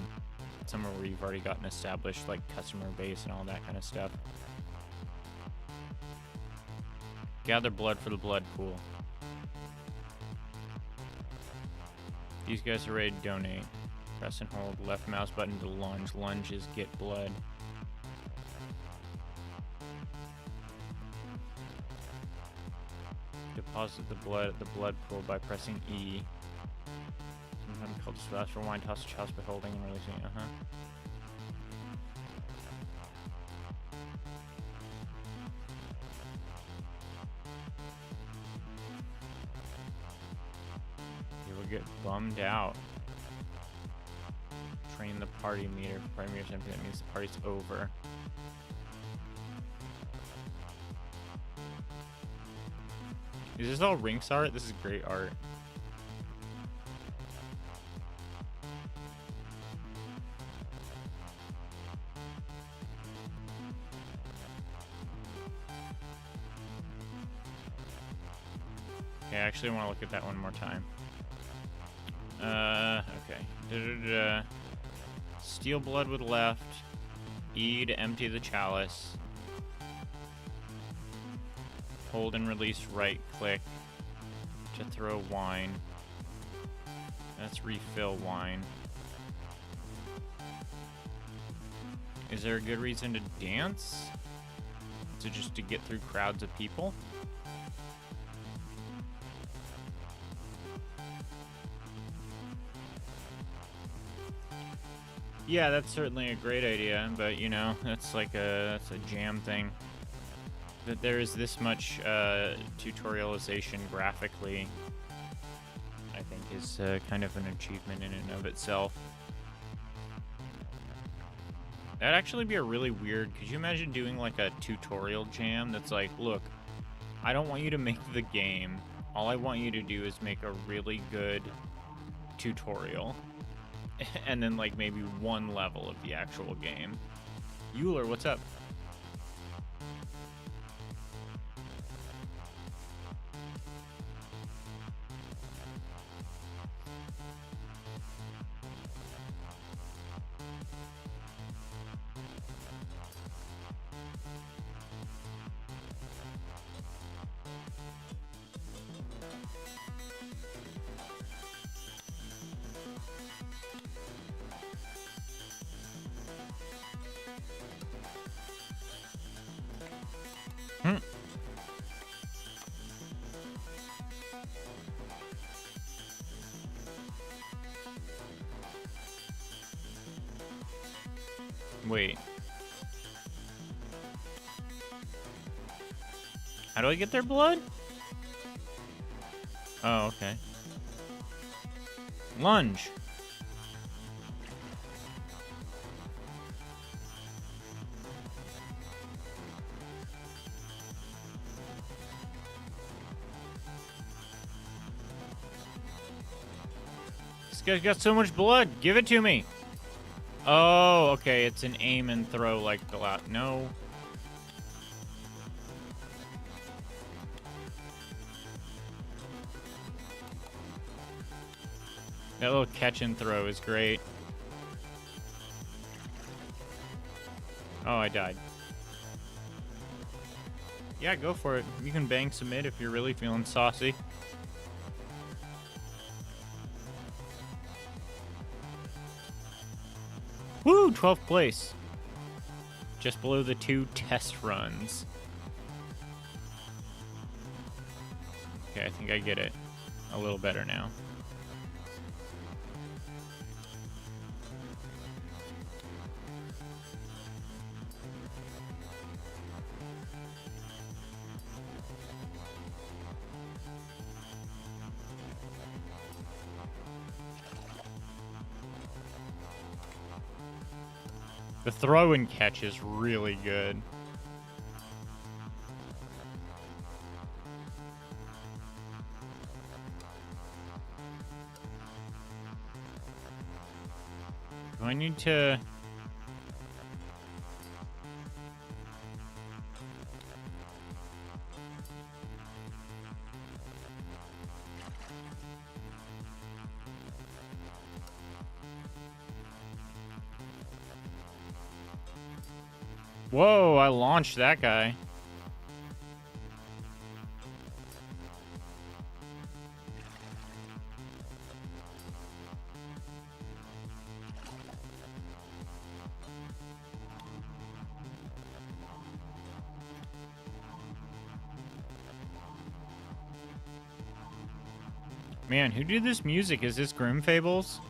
Speaker 1: somewhere where you've already got an established like customer base and all that kind of stuff. Gather blood for the blood pool. These guys are ready to donate. Press and hold left mouse button to lunge. Lunge is get blood. Deposit the blood at the blood pool by pressing E. Sometimes called splash for wine toss house by holding and releasing. You will get bummed out. Train the party meter. Party meter's empty. That means the party's over. Is this all Rinks art? This is great art. Okay, I actually want to look at that one more time. Okay. Steal blood with left. E to empty the chalice. Hold and release right click to throw wine. That's refill wine. Is there a good reason to dance? Just to get through crowds of people? Yeah, that's certainly a great idea, but that's like that's a jam thing. That there is this much tutorialization graphically, I think is kind of an achievement in and of itself. That'd actually be a really weird. Could you imagine doing like a tutorial jam that's like, look, I don't want you to make the game. All I want you to do is make a really good tutorial. And then like maybe one level of the actual game. Euler, what's up? Wait. How do I get their blood? Oh, okay. Lunge. This guy's got so much blood. Give it to me. Oh, okay. It's an aim and throw like the last. No. That little catch and throw is great. Oh, I died. Yeah, go for it. You can bang submit if you're really feeling saucy. Woo! 12th place. Just below the 2 test runs. Okay, I think I get it a little better now. The throw and catch is really good. Do I need to... Whoa, I launched that guy. Man, who did this music? Is this Grim Fables?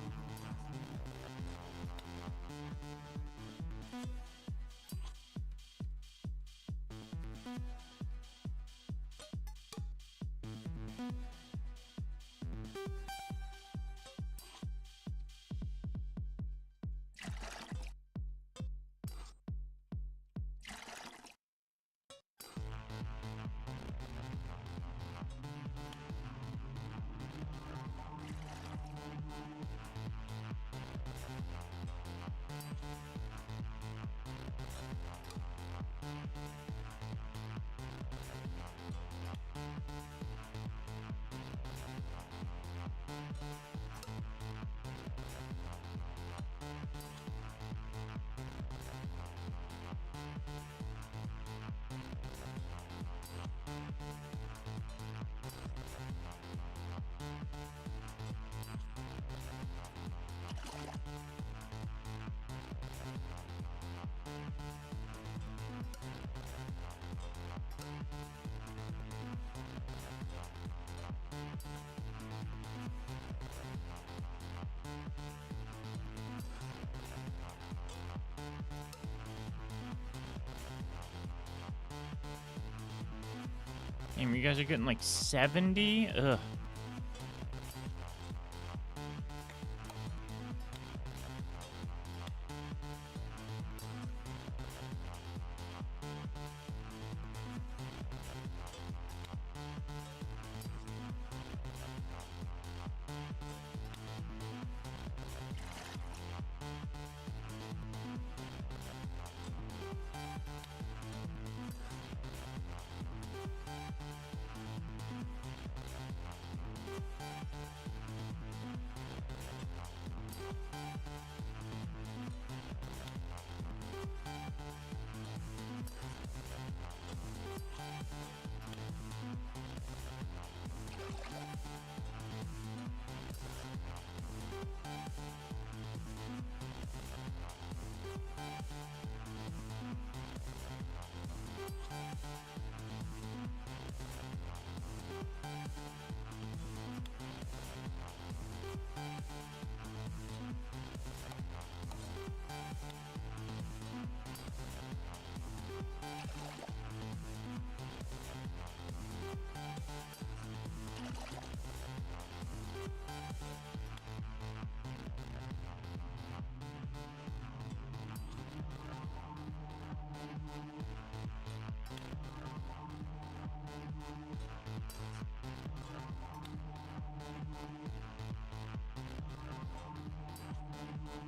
Speaker 1: Damn, you guys are getting like 70? Ugh.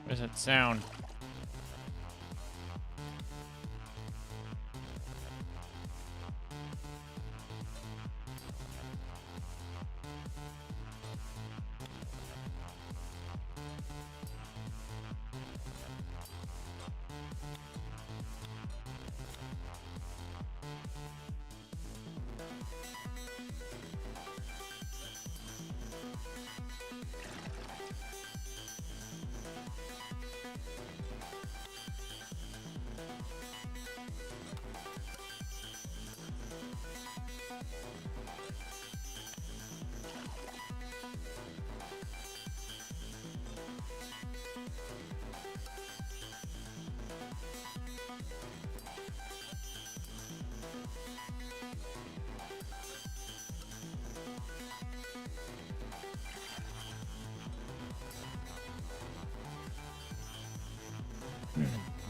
Speaker 1: Where's that sound?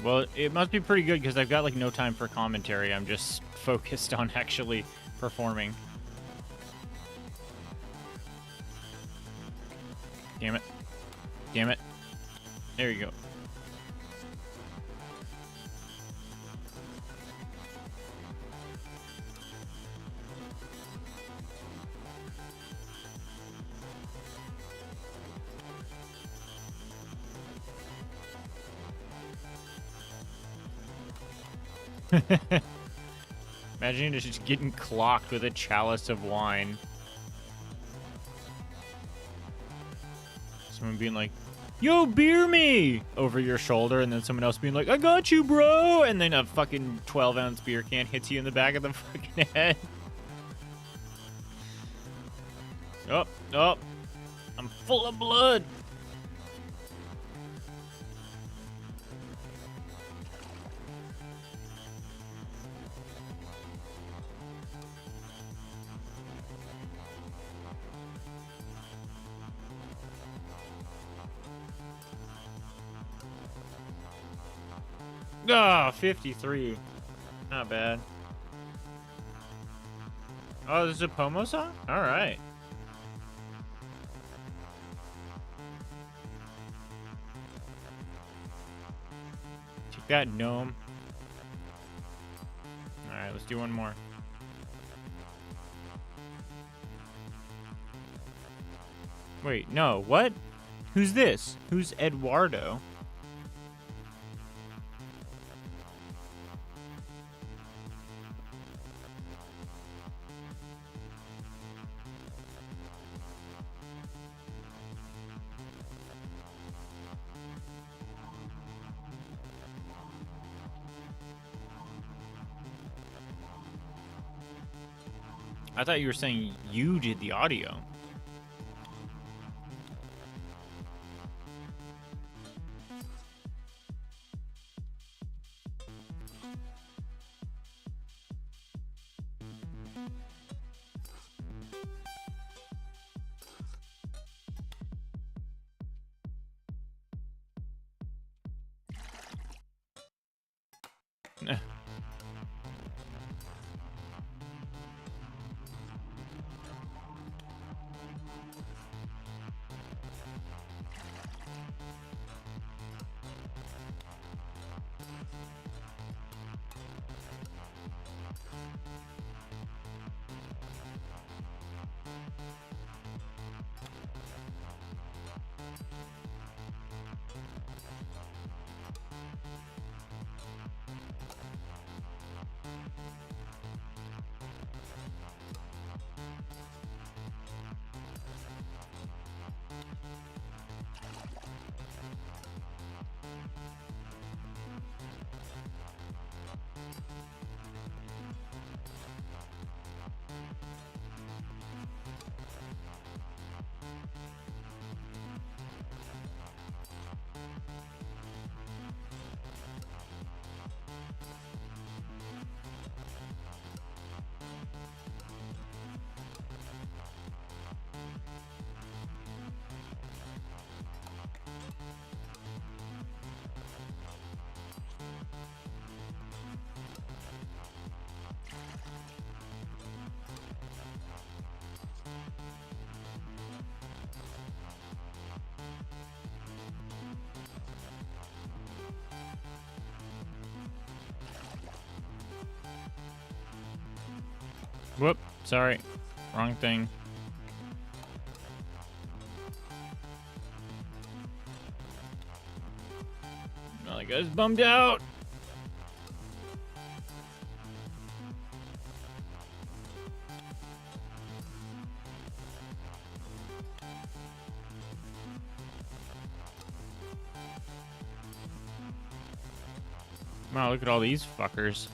Speaker 1: Well, it must be pretty good because I've got like no time for commentary. I'm just focused on actually performing. Damn it. Damn it. There you go. Imagine just getting clocked with a chalice of wine. Someone being like, yo, beer me! Over your shoulder, and then someone else being like, I got you, bro! And then a fucking 12-ounce beer can hits you in the back of the fucking head. Oh, oh. I'm full of blood. Ah, 53. Not bad. Oh, this is a Pomo song? Alright. Take that, gnome. Alright, let's do one more. Wait, no, what? Who's this? Who's Eduardo? I thought you were saying you did the audio. Whoop. Sorry. Wrong thing. Oh, that guy's bummed out. Wow, look at all these fuckers.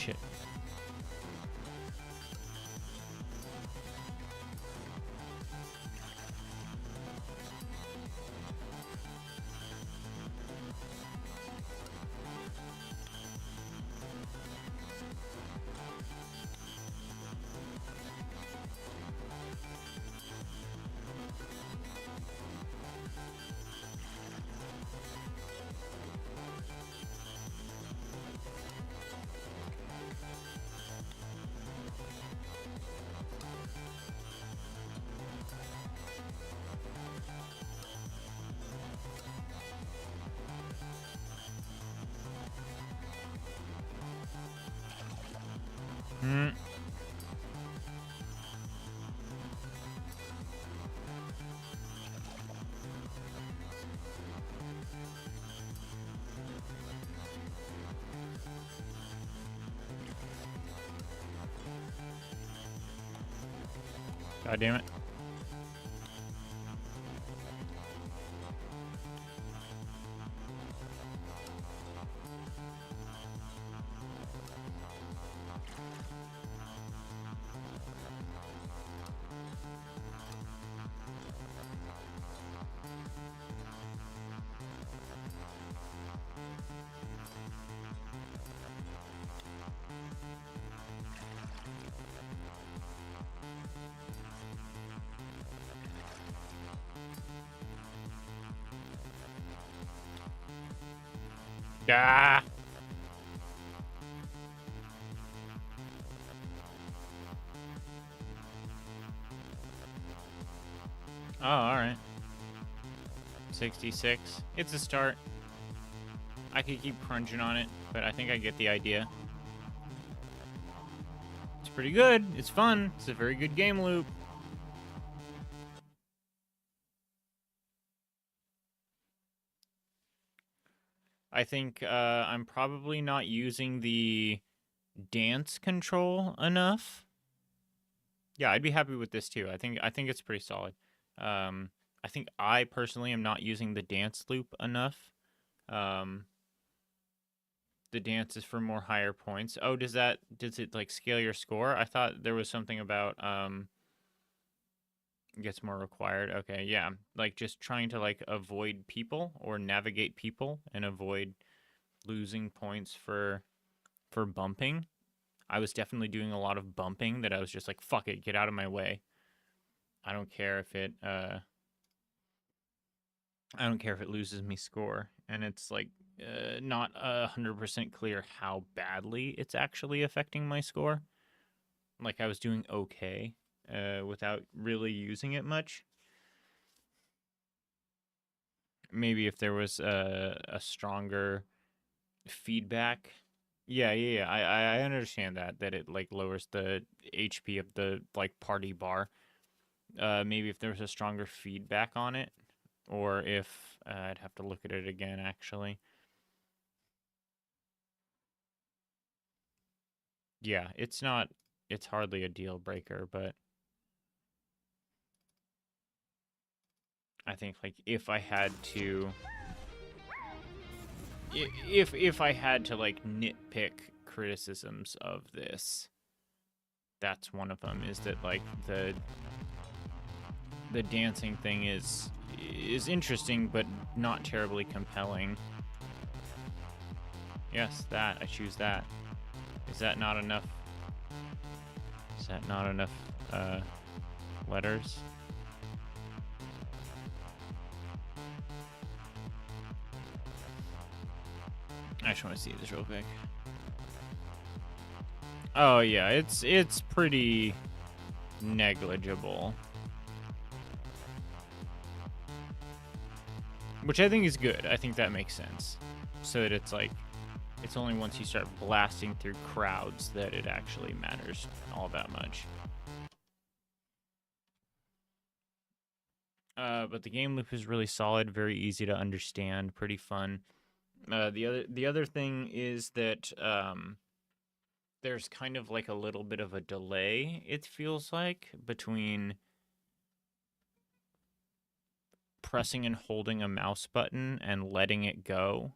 Speaker 1: Shit. Hmm. God damn it. Ah. Oh, alright. 66. It's a start. I could keep crunching on it, but I think I get the idea. It's pretty good. It's fun. It's a very good game loop. I think I'm probably not using the dance control enough. Yeah, I'd be happy with this too. I think it's pretty solid. I think I personally am not using the dance loop enough. Um, the dance is for more higher points. Oh, does it like scale your score? I thought there was something about gets more required. Okay, yeah. Like just trying to like avoid people or navigate people and avoid losing points for bumping. I was definitely doing a lot of bumping that I was just like, fuck it, get out of my way. I don't care if it I don't care if it loses me score, and it's like not 100% clear how badly it's actually affecting my score. Like I was doing okay without really using it much. Maybe if there was a stronger feedback. Yeah. I understand that it like lowers the HP of the like party bar. Maybe if there was a stronger feedback on it, or if I'd have to look at it again actually. Yeah, it's not. It's hardly a deal breaker, but I think like if I had to, if I had to like nitpick criticisms of this, that's one of them. Is that like the dancing thing is interesting, but not terribly compelling. Yes, that I choose that. Is that not enough? Is that not enough letters? I just want to see this real quick. Oh yeah, it's pretty negligible, which I think is good. I think that makes sense. So that it's like it's only once you start blasting through crowds that it actually matters all that much. But the game loop is really solid, very easy to understand, pretty fun. The other thing is that there's kind of like a little bit of a delay. It feels like between pressing and holding a mouse button and letting it go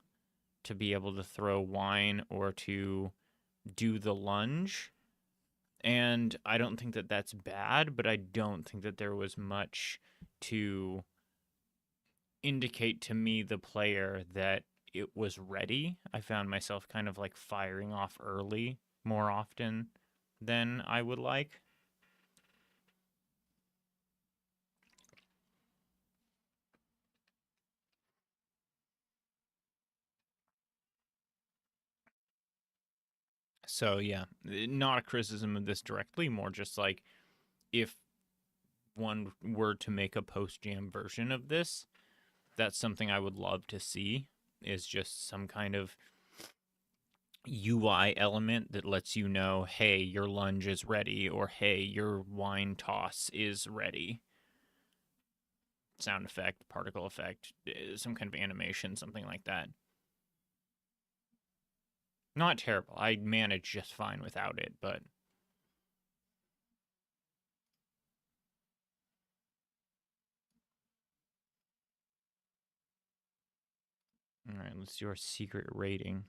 Speaker 1: to be able to throw wine or to do the lunge. And I don't think that that's bad, but I don't think that there was much to indicate to me, the player, that it was ready. I found myself kind of like firing off early more often than I would like. So yeah, not a criticism of this directly, more just like if one were to make a post jam version of this, that's something I would love to see, is just some kind of UI element that lets you know, hey, your lunge is ready, or hey, your wine toss is ready. Sound effect, particle effect, some kind of animation, something like that. Not terrible. I manage just fine without it, but all right, let's do our secret rating.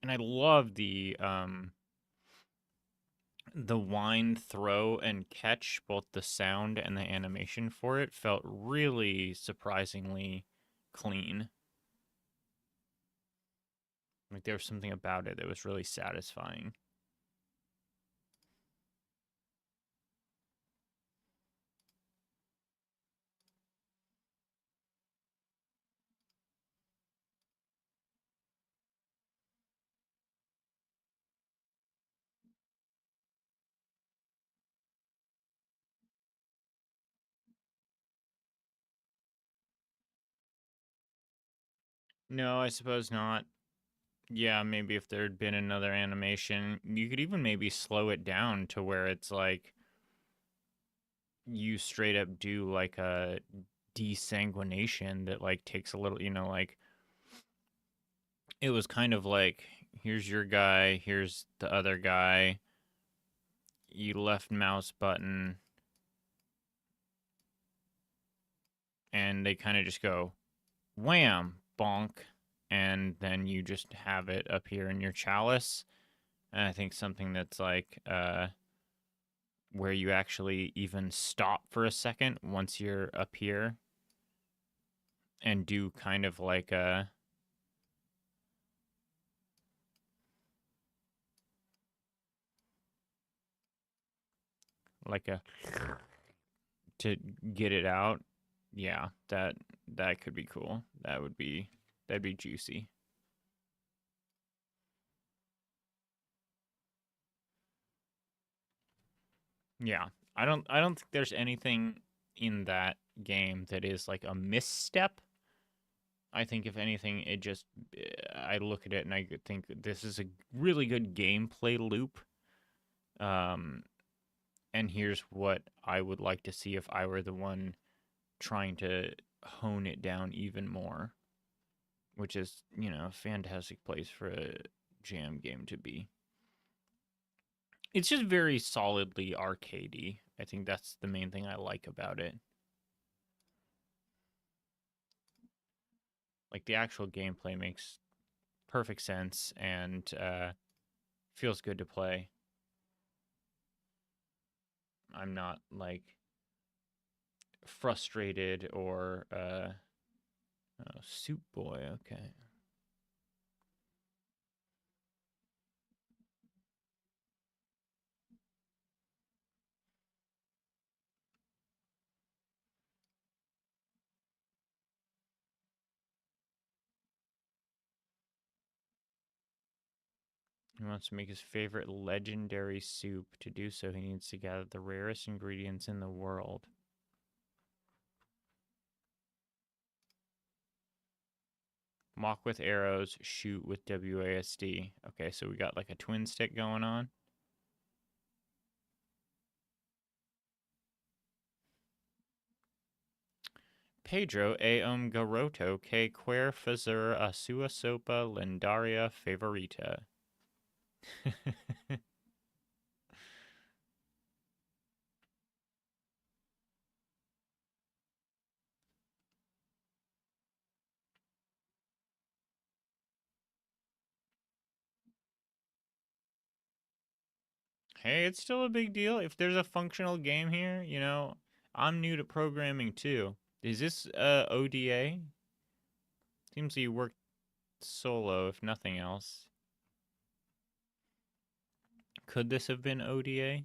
Speaker 1: And I love the wine throw and catch, both the sound and the animation for it felt really surprisingly clean. Like there was something about it that was really satisfying. No, I suppose not. Yeah, maybe if there'd been another animation, you could even maybe slow it down to where it's like you straight up do like a desanguination that like takes a little, like it was kind of like here's your guy, here's the other guy. You left mouse button and they kind of just go wham, bonk, and then you just have it appear in your chalice. And I think something that's like where you actually even stop for a second once you're up here and do kind of like a like a to get it out. Yeah, that could be cool. That'd be juicy. Yeah. I don't think there's anything in that game that is like a misstep. I think if anything it just I look at it and I think this is a really good gameplay loop. Um and here's what I would like to see if I were the one trying to hone it down even more, which is, you know, a fantastic place for a jam game to be. It's just very solidly arcadey. I think that's the main thing I like about it. Like the actual gameplay makes perfect sense and feels good to play. I'm not like frustrated or oh, Soup Boy. Okay. He wants to make his favorite legendary soup. To do so, he needs to gather the rarest ingredients in the world. Mock with arrows, shoot with WASD. Okay, so we got like a twin stick going on. Pedro e garoto que quer fazer a sua sopa lendária favorita. Hey, it's still a big deal. If there's a functional game here, you know, I'm new to programming too. Is this ODA? Seems you worked solo, if nothing else. Could this have been ODA?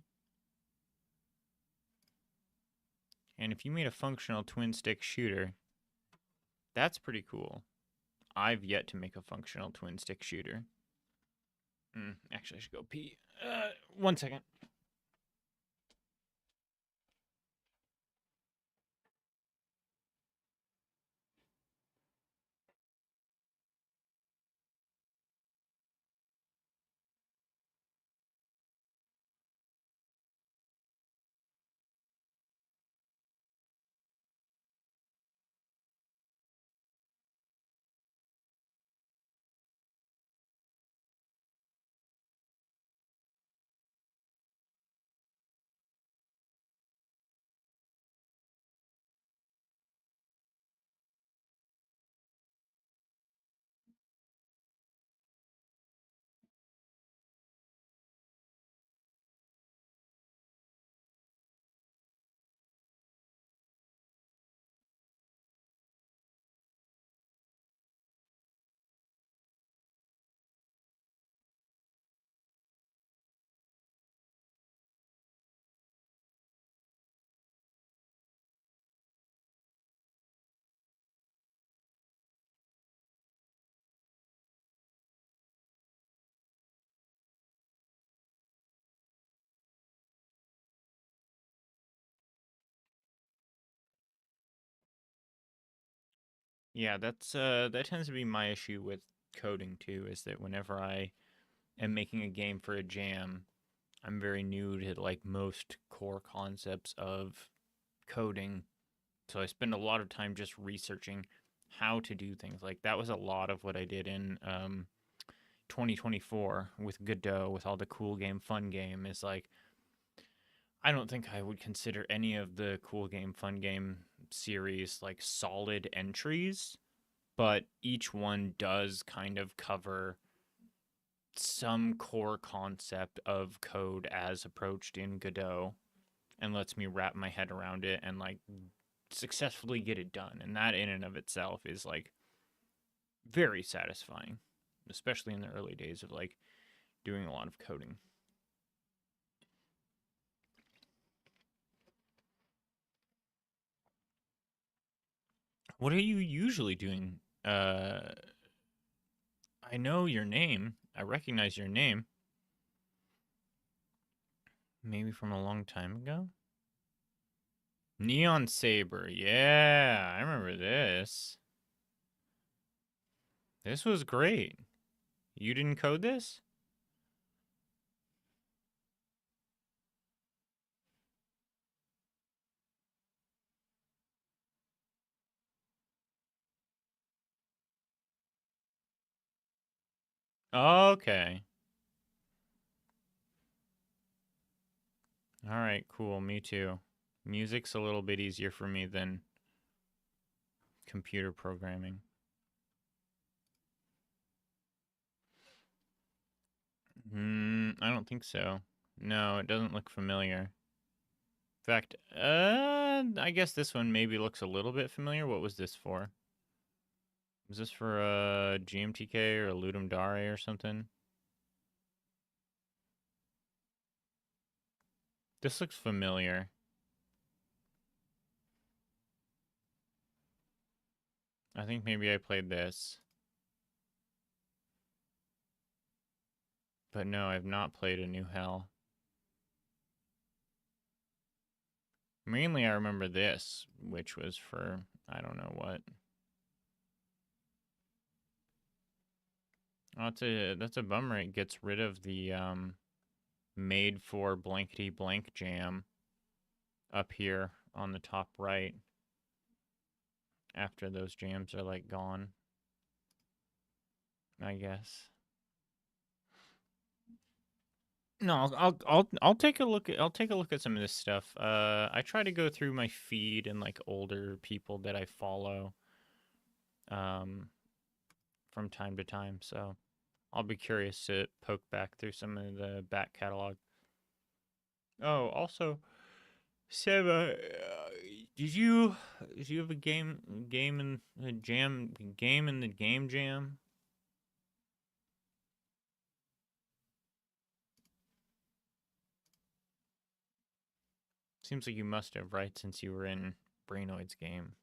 Speaker 1: And if you made a functional twin stick shooter, that's pretty cool. I've yet to make a functional twin stick shooter. Actually, I should go pee. 1 second. Yeah, that tends to be my issue with coding too, is that whenever I am making a game for a jam, I'm very new to like most core concepts of coding. So I spend a lot of time just researching how to do things. Like that was a lot of what I did in 2024 with Godot, with all the cool game, fun game. Is like I don't think I would consider any of the cool game, fun game series like solid entries, but each one does kind of cover some core concept of code as approached in Godot and lets me wrap my head around it and like successfully get it done. And that in and of itself is like very satisfying, especially in the early days of like doing a lot of coding. What are you usually doing? I know your name. I recognize your name. Maybe from a long time ago? Neon Saber. Yeah, I remember this. This was great. You didn't code this? Okay. All right, cool. Me too. Music's a little bit easier for me than computer programming. I don't think so. No, it doesn't look familiar. In fact, I guess this one maybe looks a little bit familiar. What was this for? Was this for a GMTK or a Ludum Dare or something? This looks familiar. I think maybe I played this. But no, I've not played A New Hell. Mainly I remember this, which was for I don't know what. Oh, that's a bummer. It gets rid of the made for blankety blank jam up here on the top right after those jams are like gone, I guess. No, I'll take a look at some of this stuff. I try to go through my feed and like older people that I follow um from time to time, so I'll be curious to poke back through some of the back catalog. Oh, also, Seb, did you have a game in the game jam? Seems like you must have, right? Since you were in Brainoid's game.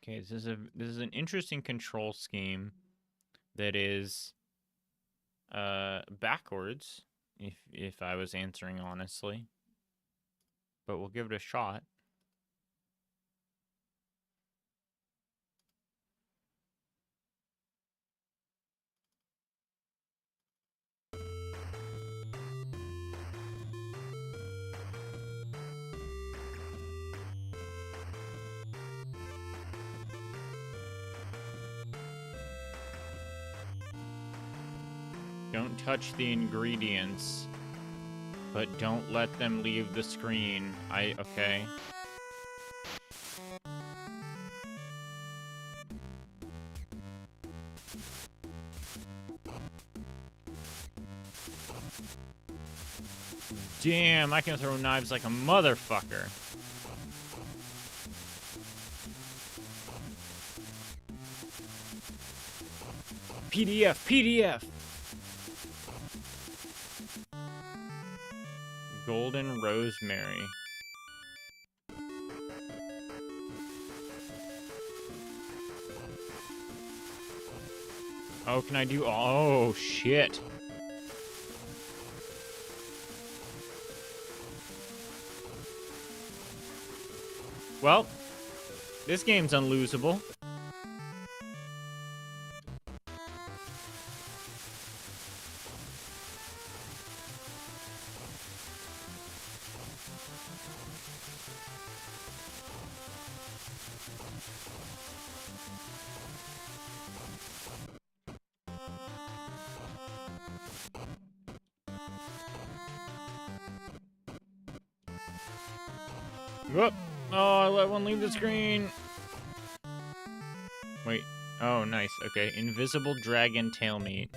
Speaker 1: Okay, this is an interesting control scheme that is backwards, if I was answering honestly. But we'll give it a shot. Don't touch the ingredients, but don't let them leave the screen. Okay. Damn, I can throw knives like a motherfucker. PDF. Golden rosemary. Oh, can I do... Oh, shit. Well, this game's unlosable. Whoop. Oh, I let one leave the screen. Wait. Oh, nice. Okay. Invisible dragon tail meat.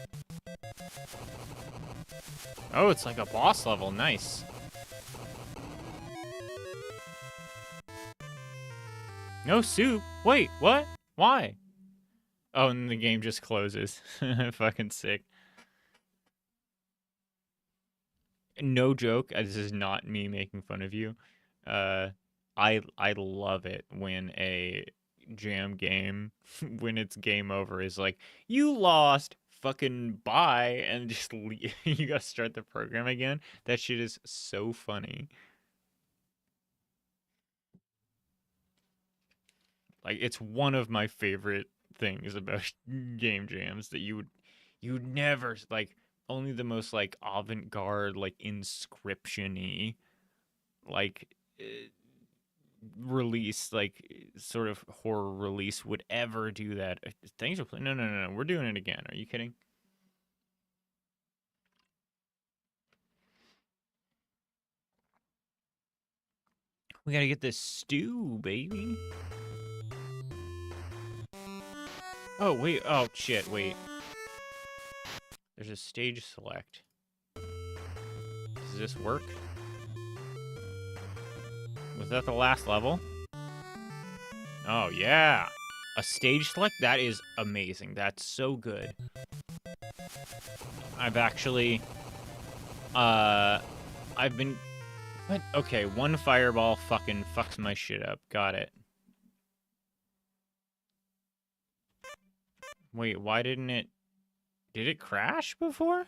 Speaker 1: Oh, it's like a boss level. Nice. No soup? Wait, what? Why? Oh, and the game just closes. Fucking sick. No joke. This is not me making fun of you. Uh, I love it when a jam game, when it's game over, is like, you lost, fucking bye, and just you gotta start the program again. That shit is so funny. Like, it's one of my favorite things about game jams that you would never like, only the most like avant-garde, like inscription-y, like release, like sort of horror release would ever do that. Things are playing. No, no, no, no. We're doing it again. Are you kidding? We gotta get this stew, baby. Oh wait. Oh shit. Wait. There's a stage select. Does this work? Was that the last level? Oh yeah. A stage select? That is amazing. That's so good. I've actually I've been what? Okay, one fireball fucking fucks my shit up. Got it. Wait, why didn't it... Did it crash before?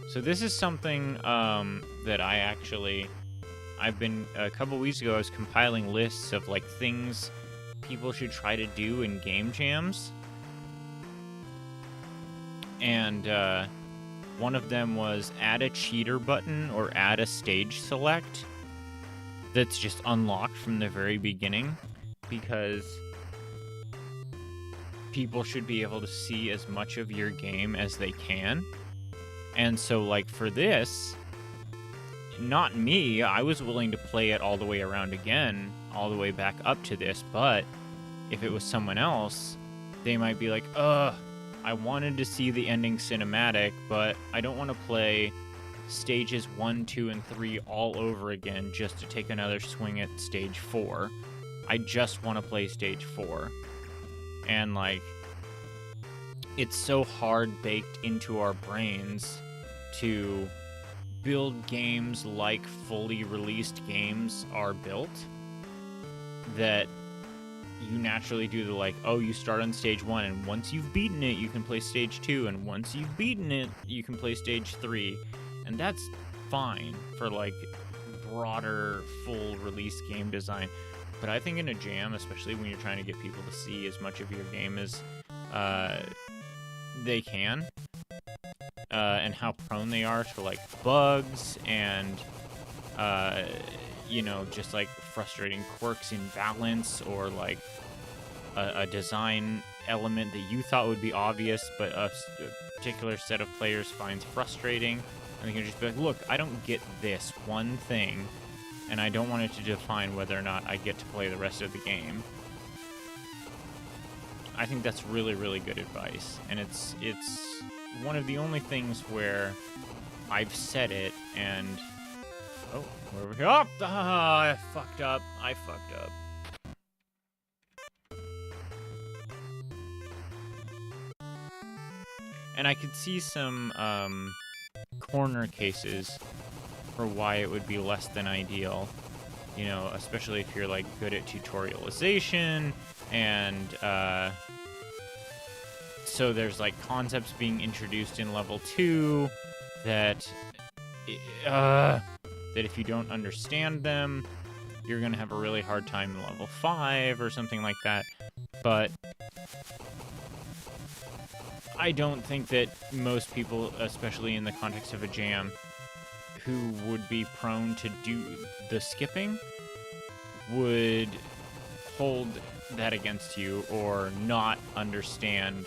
Speaker 1: So this is something that I actually... I've been... A couple weeks ago, I was compiling lists of, like, things people should try to do in game jams. And one of them was add a cheater button or add a stage select that's just unlocked from the very beginning, because people should be able to see as much of your game as they can. And so, like, for this, not me, I was willing to play it all the way around again, all the way back up to this, but if it was someone else, they might be like, I wanted to see the ending cinematic, but I don't want to play stages 1, 2, and 3 all over again just to take another swing at stage 4. I just want to play stage 4. And, like, it's so hard baked into our brains to build games like fully released games are built that you naturally do the, like, oh, you start on stage 1, and once you've beaten it, you can play stage 2, and once you've beaten it, you can play stage 3. And that's fine for, like, broader, full release game design. But I think in a jam, especially when you're trying to get people to see as much of your game as they can, and how prone they are to, like, bugs and, you know, just, like, frustrating quirks in balance, or, like, a design element that you thought would be obvious, but a particular set of players finds frustrating. And they can just be like, look, I don't get this one thing, and I don't want it to define whether or not I get to play the rest of the game. I think that's really, really good advice. And it's one of the only things where I've said it, and... Oh, where are we? Oh! I fucked up. And I could see some corner cases for why it would be less than ideal. You know, especially if you're, like, good at tutorialization, and so there's, like, concepts being introduced in level 2 that if you don't understand them, you're gonna have a really hard time in level 5 or something like that. But I don't think that most people, especially in the context of a jam, who would be prone to do the skipping would hold that against you or not understand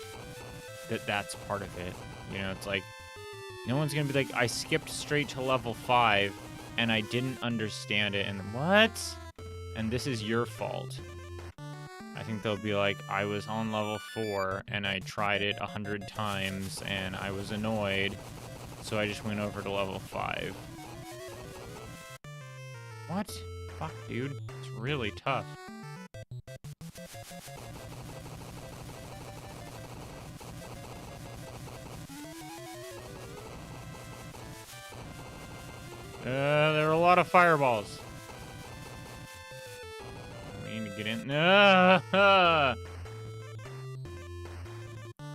Speaker 1: that that's part of it. You know, it's like, no one's gonna be like, I skipped straight to level 5 and I didn't understand it, and what? And this is your fault. I think they'll be like, I was on level 4 and I tried it 100 times and I was annoyed, so I just went over to level 5. What? Fuck, dude. It's really tough. There are a lot of fireballs. We need to get in.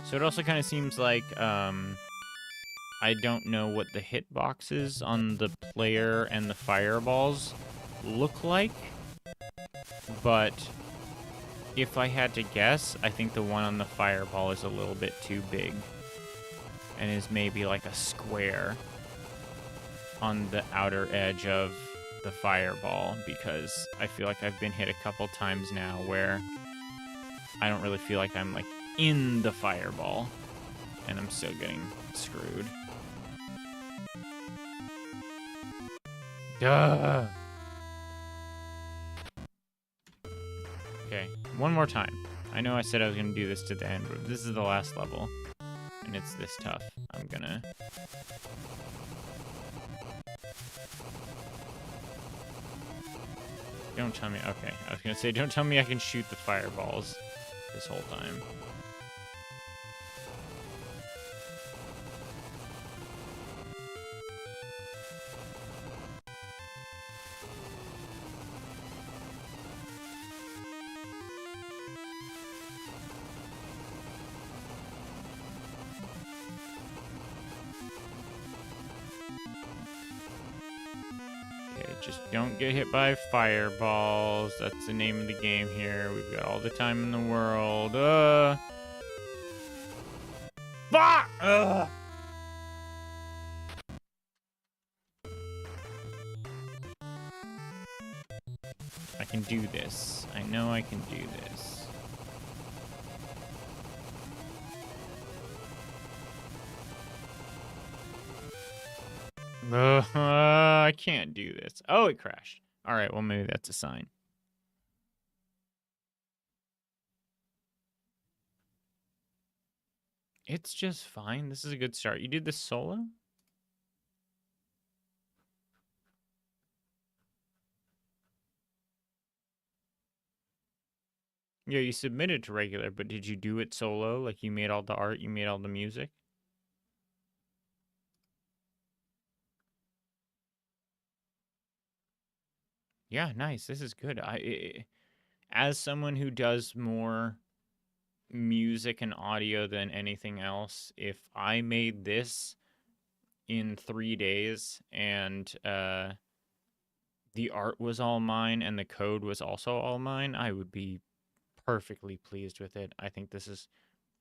Speaker 1: So it also kind of seems like I don't know what the hitboxes on the player and the fireballs look like, but if I had to guess, I think the one on the fireball is a little bit too big and is maybe like a square on the outer edge of the fireball, because I feel like I've been hit a couple times now where I don't really feel like I'm like in the fireball and I'm still getting screwed. Duh. Okay, one more time. I know I said I was gonna do this to the end, but this is the last level, and it's this tough. I'm gonna... Don't tell me... Okay, I was gonna say, don't tell me I can shoot the fireballs this whole time. Okay, just don't get hit by fireballs. That's the name of the game here. We've got all the time in the world. Fuck! I can do this. I know I can do this. I can't do this. Oh, it crashed. All right, well, maybe that's a sign. It's just fine. This is a good start. You did this solo? Yeah, you submitted to regular, but did you do it solo? Like, you made all the art, you made all the music? Yeah, nice. This is good. As someone who does more music and audio than anything else, if I made this in 3 days and the art was all mine and the code was also all mine, I would be perfectly pleased with it. I think this is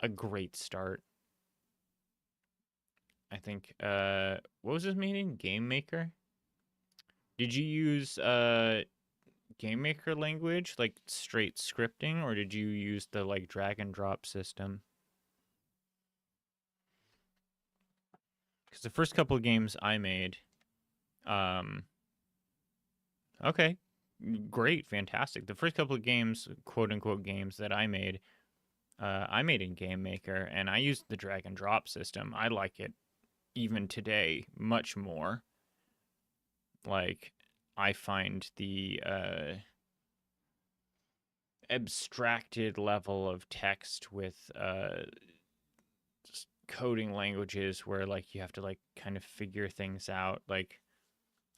Speaker 1: a great start. I think what was this meeting? Game Maker? Did you use Game Maker language, like straight scripting, or did you use the like drag and drop system? Because the first couple of games I made, um, okay, great, fantastic. The first couple of games, quote unquote games that I made in Game Maker, and I used the drag and drop system. I like it even today much more. Like, I find the abstracted level of text with coding languages where like you have to like kind of figure things out. Like,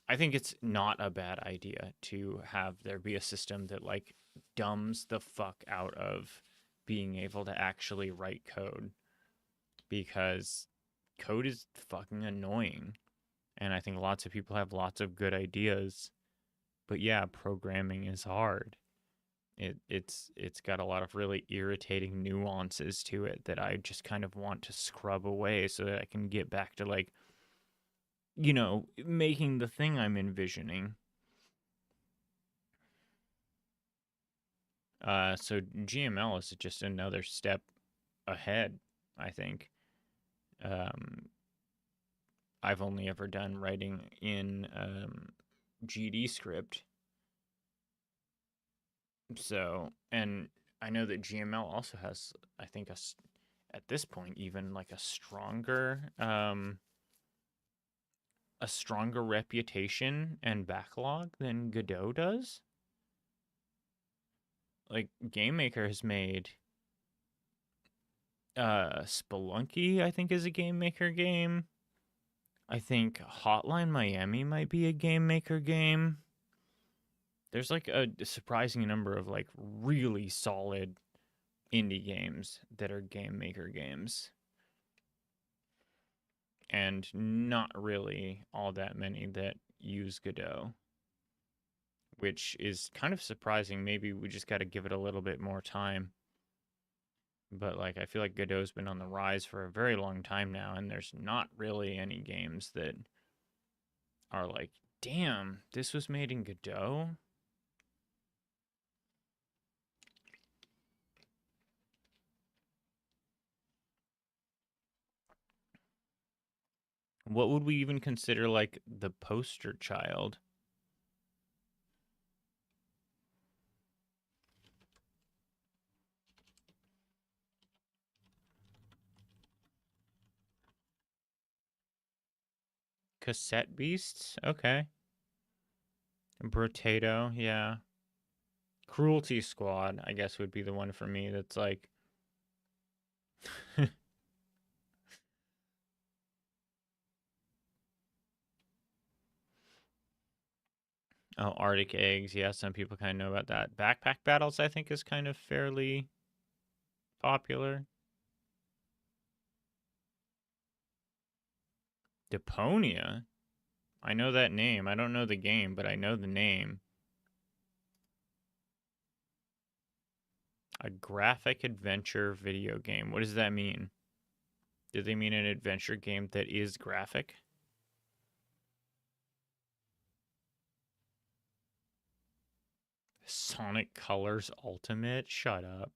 Speaker 1: I think it's not a bad idea to have there be a system that like dumbs the fuck out of being able to actually write code, because code is fucking annoying. And I think lots of people have lots of good ideas, but yeah, programming is hard. It's got a lot of really irritating nuances to it that I just kind of want to scrub away so that I can get back to like, you know, making the thing I'm envisioning. So GML is just another step ahead, I think. Um, I've only ever done writing in GD script. So, and I know that GML also has, I think, at this point, even like a stronger reputation and backlog than Godot does. Like, Game Maker has made Spelunky, I think, is a Game Maker game. I think Hotline Miami might be a game maker game. There's like a surprising number of like really solid indie games that are game maker games, and not really all that many that use Godot, which is kind of surprising. Maybe we just got to give it a little bit more time. But like, I feel like Godot's been on the rise for a very long time now, and there's not really any games that are like, damn, this was made in Godot. What would we even consider like the poster child? Cassette Beasts? Okay. Brotato, yeah. Cruelty Squad, I guess, would be the one for me that's like. Oh, Arctic Eggs. Yeah, some people kind of know about that. Backpack Battles, I think, is kind of fairly popular. Deponia? I know that name. I don't know the game, but I know the name. A graphic adventure video game. What does that mean? Do they mean an adventure game that is graphic? Sonic Colors Ultimate? Shut up.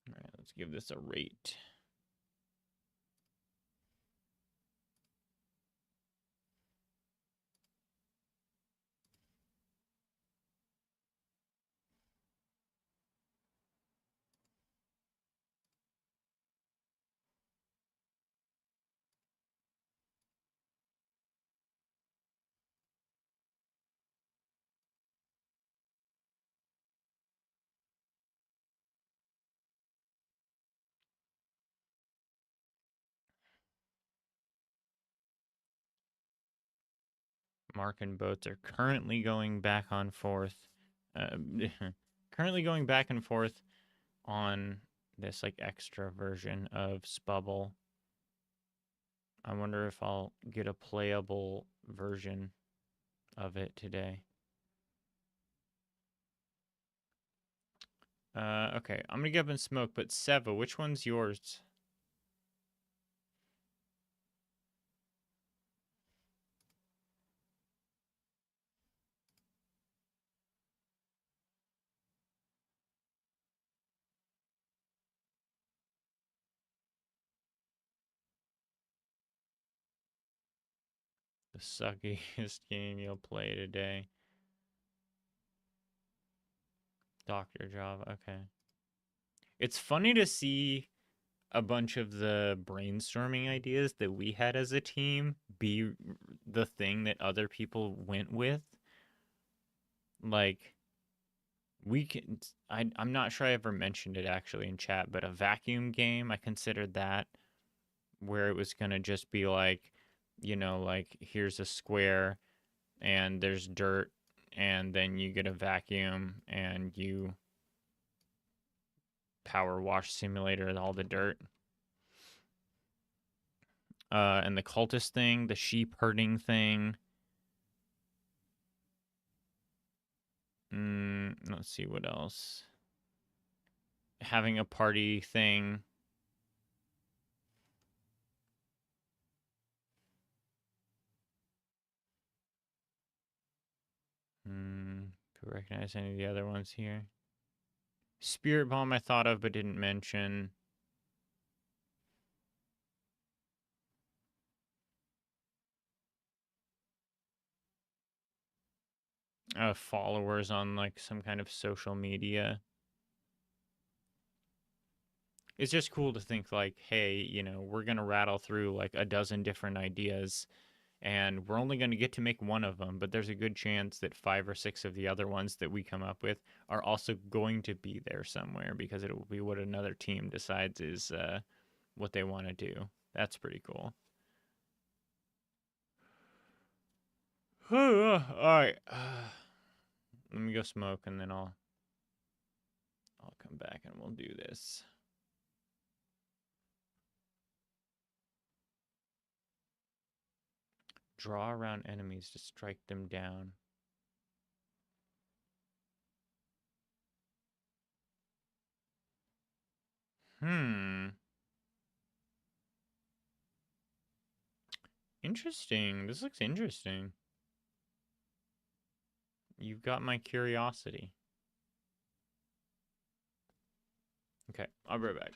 Speaker 1: All right, let's give this a rate. Mark and Boats are currently going back on forth. Uh, currently going back and forth on this like extra version of Spubble. I wonder if I'll get a playable version of it today. Okay, I'm gonna get up and smoke, but Seva, which one's yours? The suckiest game you'll play today. Doctor Job, okay. It's funny to see a bunch of the brainstorming ideas that we had as a team be the thing that other people went with. Like, we can, I'm not sure I ever mentioned it actually in chat, but a vacuum game, I considered that, where it was going to just be like, like here's a square and there's dirt, and then you get a vacuum and you power wash simulator all the dirt. And the cultist thing, the sheep herding thing. Let's see what else. Having a party thing. Do you recognize any of the other ones here? Spirit Bomb I thought of but didn't mention. Followers on like some kind of social media. It's just cool to think like, hey, we're gonna rattle through like a dozen different ideas, and we're only going to get to make one of them, but there's a good chance that 5 or 6 of the other ones that we come up with are also going to be there somewhere because it will be what another team decides is what they want to do. That's pretty cool. All right. Let me go smoke and then I'll come back and we'll do this. Draw around enemies to strike them down. Hmm. Interesting. This looks interesting. You've got my curiosity. Okay, I'll be right back.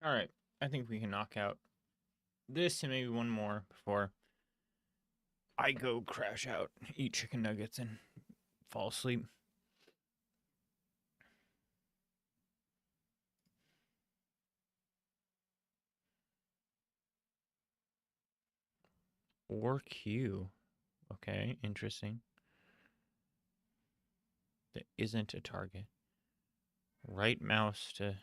Speaker 1: All right, I think we can knock out this and maybe one more before I go crash out, eat chicken nuggets, and fall asleep. Or Q. Okay, interesting. That isn't a target. Right mouse to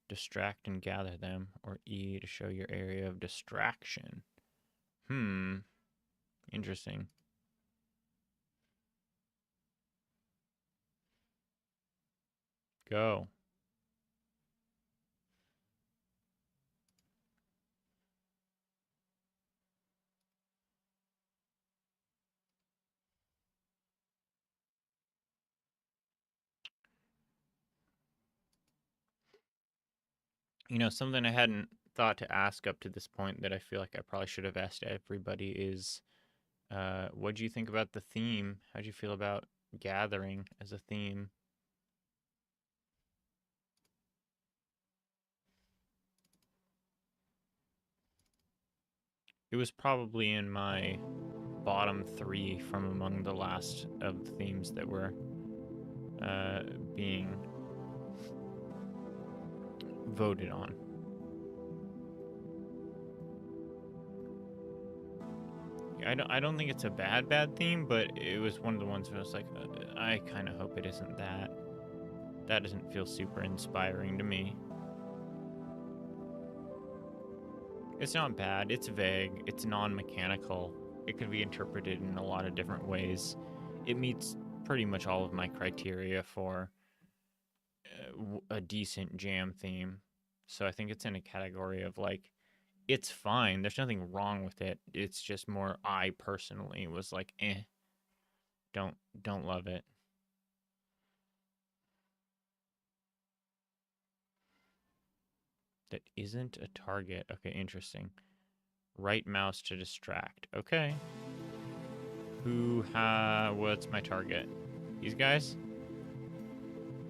Speaker 1: distract and gather them, or E to show your area of distraction. Interesting. Go. You know, something I hadn't thought to ask up to this point that I feel like I probably should have asked everybody is, what do you think about the theme? How do you feel about gathering as a theme? It was probably in my bottom three from among the last of the themes that were being voted on. I don't think it's a bad theme, but it was one of the ones where I was like, I kind of hope it isn't that. That doesn't feel super inspiring to me. It's not bad. It's vague. It's non-mechanical. It could be interpreted in a lot of different ways. It meets pretty much all of my criteria for a decent jam theme. So I think it's in a category of like, it's fine. There's nothing wrong with it. It's just more I personally was like, don't love it. That isn't a target. Okay, interesting. Right mouse to distract. Okay. What's my target? These guys?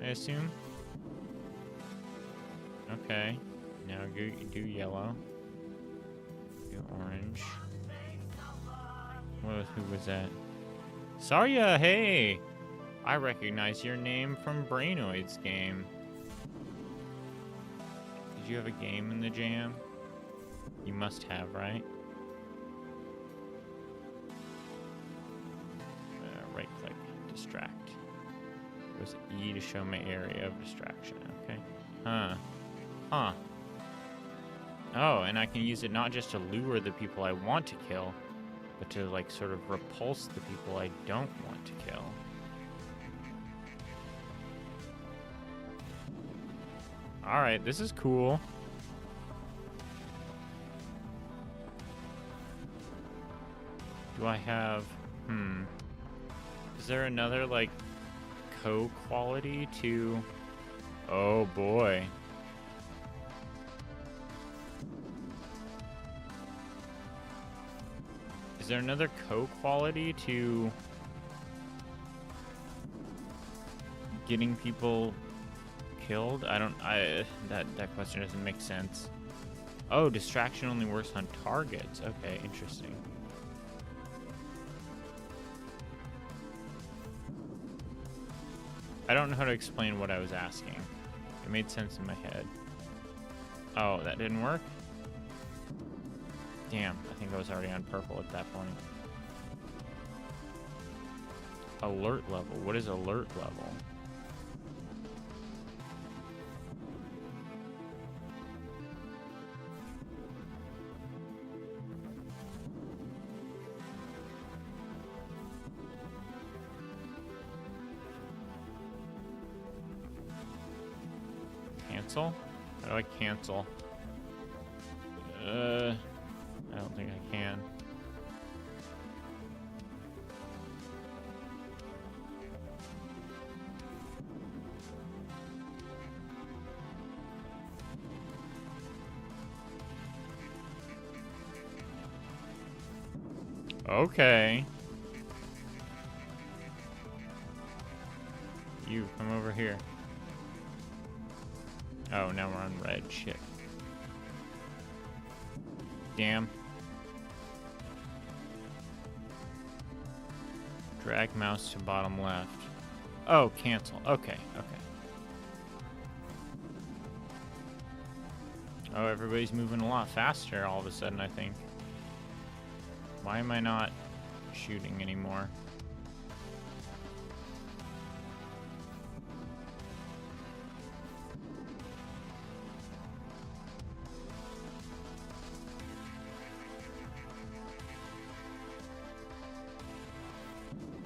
Speaker 1: I assume? Okay. Now do yellow. Do orange. Who was that? Sarya, hey! I recognize your name from Brainoid's game. Did you have a game in the jam? You must have, right? Right click, distract. It was E to show my area of distraction, okay. Huh. Oh, and I can use it not just to lure the people I want to kill, but to like sort of repulse the people I don't want to kill. Alright, this is cool. Do I have... Is there another, like, co-quality to... Oh, boy. Is there another co-quality to... getting people killed? That question doesn't make sense. Oh, distraction only works on targets. Okay, interesting. I don't know how to explain what I was asking. It made sense in my head. Oh, that didn't work? Damn, I think I was already on purple at that point. Alert level. What is alert level? Cancel? How do I cancel? I don't think I can. Okay. You, come over here. Oh, now we're on red. Shit. Damn. Drag mouse to bottom left. Oh, cancel. Okay, okay. Oh, everybody's moving a lot faster all of a sudden, I think. Why am I not shooting anymore?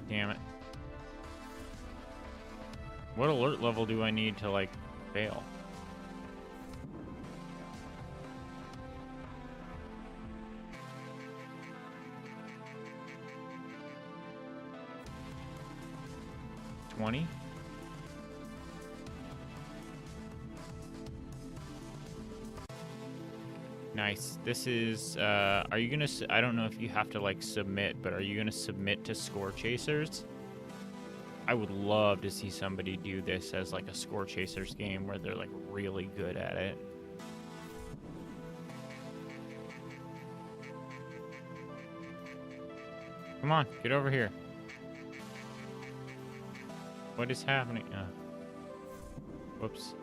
Speaker 1: Damn it. What alert level do I need to, like, fail? $20? Nice. This is, are you gonna, I don't know if you have to, like, submit, but are you gonna submit to Score Chasers? I would love to see somebody do this as, like, a Score Chasers game where they're, like, really good at it. Come on, get over here. What is happening? Whoops.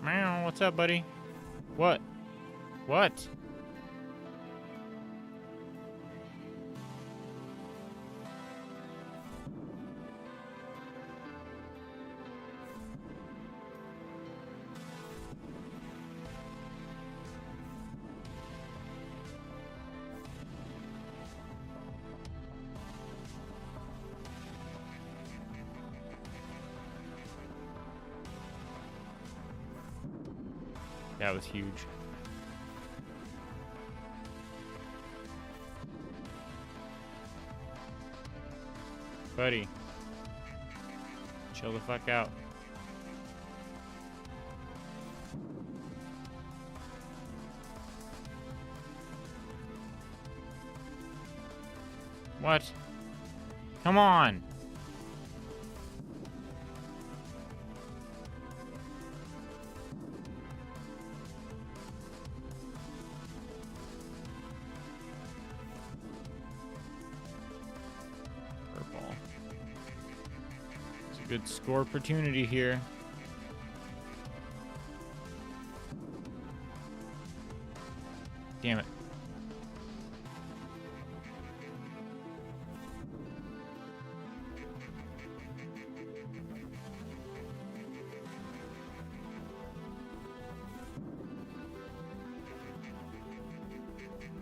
Speaker 1: Meow, what's up, buddy? What? What? That was huge. Buddy. Chill the fuck out. What? Come on! Purple. It's a good score opportunity here. Damn it.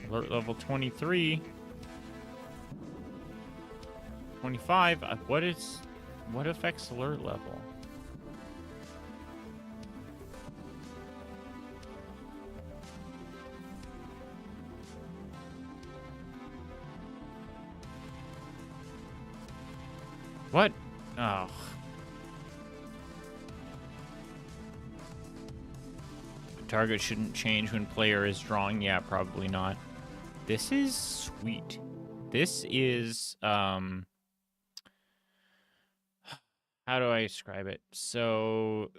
Speaker 1: Alert level 23. 25. What affects alert level? What? Oh. The target shouldn't change when player is drawing. Yeah, probably not. This is sweet. This is, how do I describe it? So,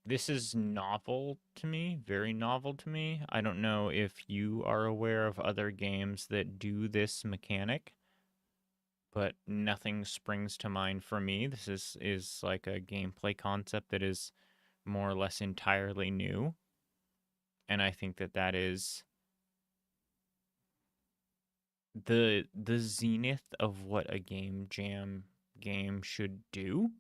Speaker 1: this is novel to me, very novel to me. I don't know if you are aware of other games that do this mechanic, but nothing springs to mind for me. This is like a gameplay concept that is more or less entirely new, and I think that that is the zenith of what a game jam game should do.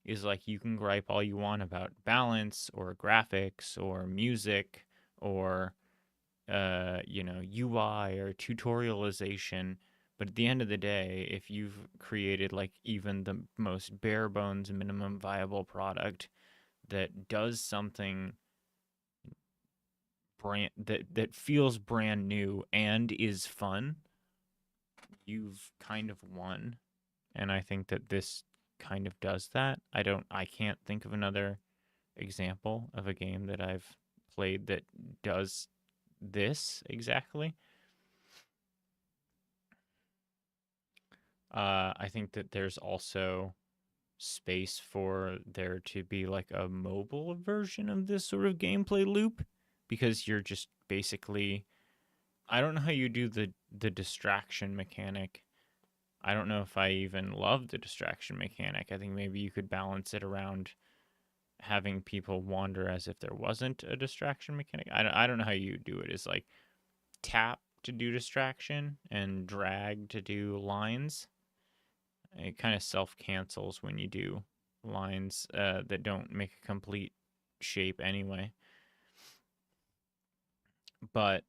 Speaker 1: Is like you can gripe all you want about balance or graphics or music or UI or tutorialization. But at the end of the day, if you've created like even the most bare bones minimum viable product that does something that feels brand new and is fun, you've kind of won. And I think that this kind of does that. I can't think of another example of a game that I've played that does this exactly. I think that there's also space for there to be like a mobile version of this sort of gameplay loop, because you're just basically, I don't know how you do the distraction mechanic. I don't know if I even love the distraction mechanic. I think maybe you could balance it around having people wander as if there wasn't a distraction mechanic. I don't know how you do it. It's like tap to do distraction and drag to do lines. It kind of self cancels when you do lines that don't make a complete shape anyway. But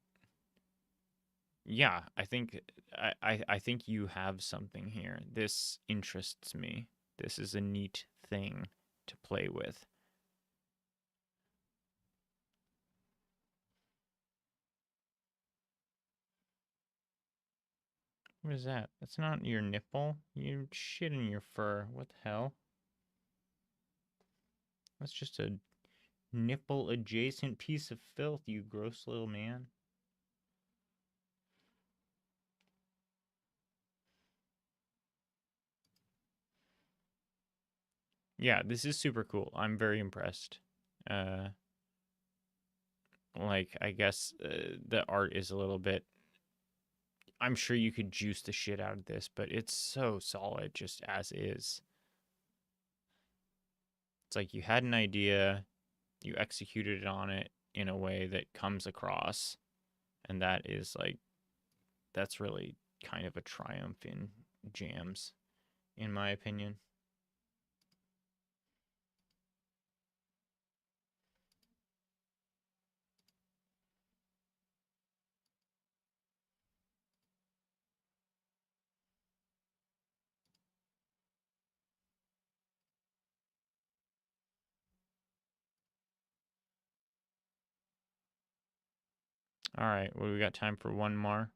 Speaker 1: yeah, I think you have something here. This interests me. This is a neat thing to play with. What is that? That's not your nipple. You shit in your fur. What the hell? That's just a nipple adjacent piece of filth, you gross little man. Yeah, this is super cool. I'm very impressed. Uh, like, I guess the art is a little bit. I'm sure you could juice the shit out of this, but it's so solid just as is. It's like you had an idea, you executed on it in a way that comes across, and that is like, that's really kind of a triumph in jams, in my opinion. All right, what do we got time for one more?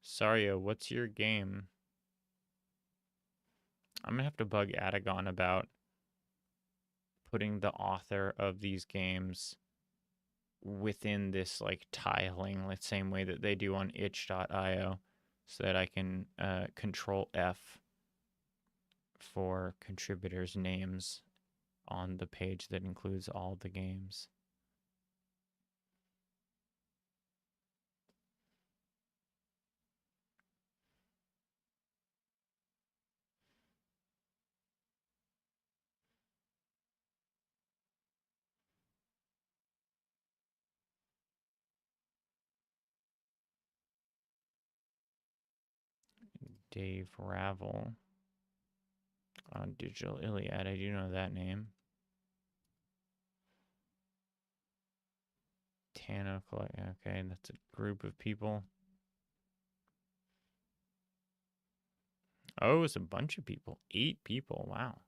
Speaker 1: Sario, what's your game? I'm gonna have to bug Adagon about putting the author of these games within this like tiling, the same way that they do on itch.io, so that I can control F for contributors' names on the page that includes all the games. Dave Ravel on Digital Iliad. I do know that name. Tano, okay, that's a group of people. Oh, it's a bunch of people. 8 people. Wow.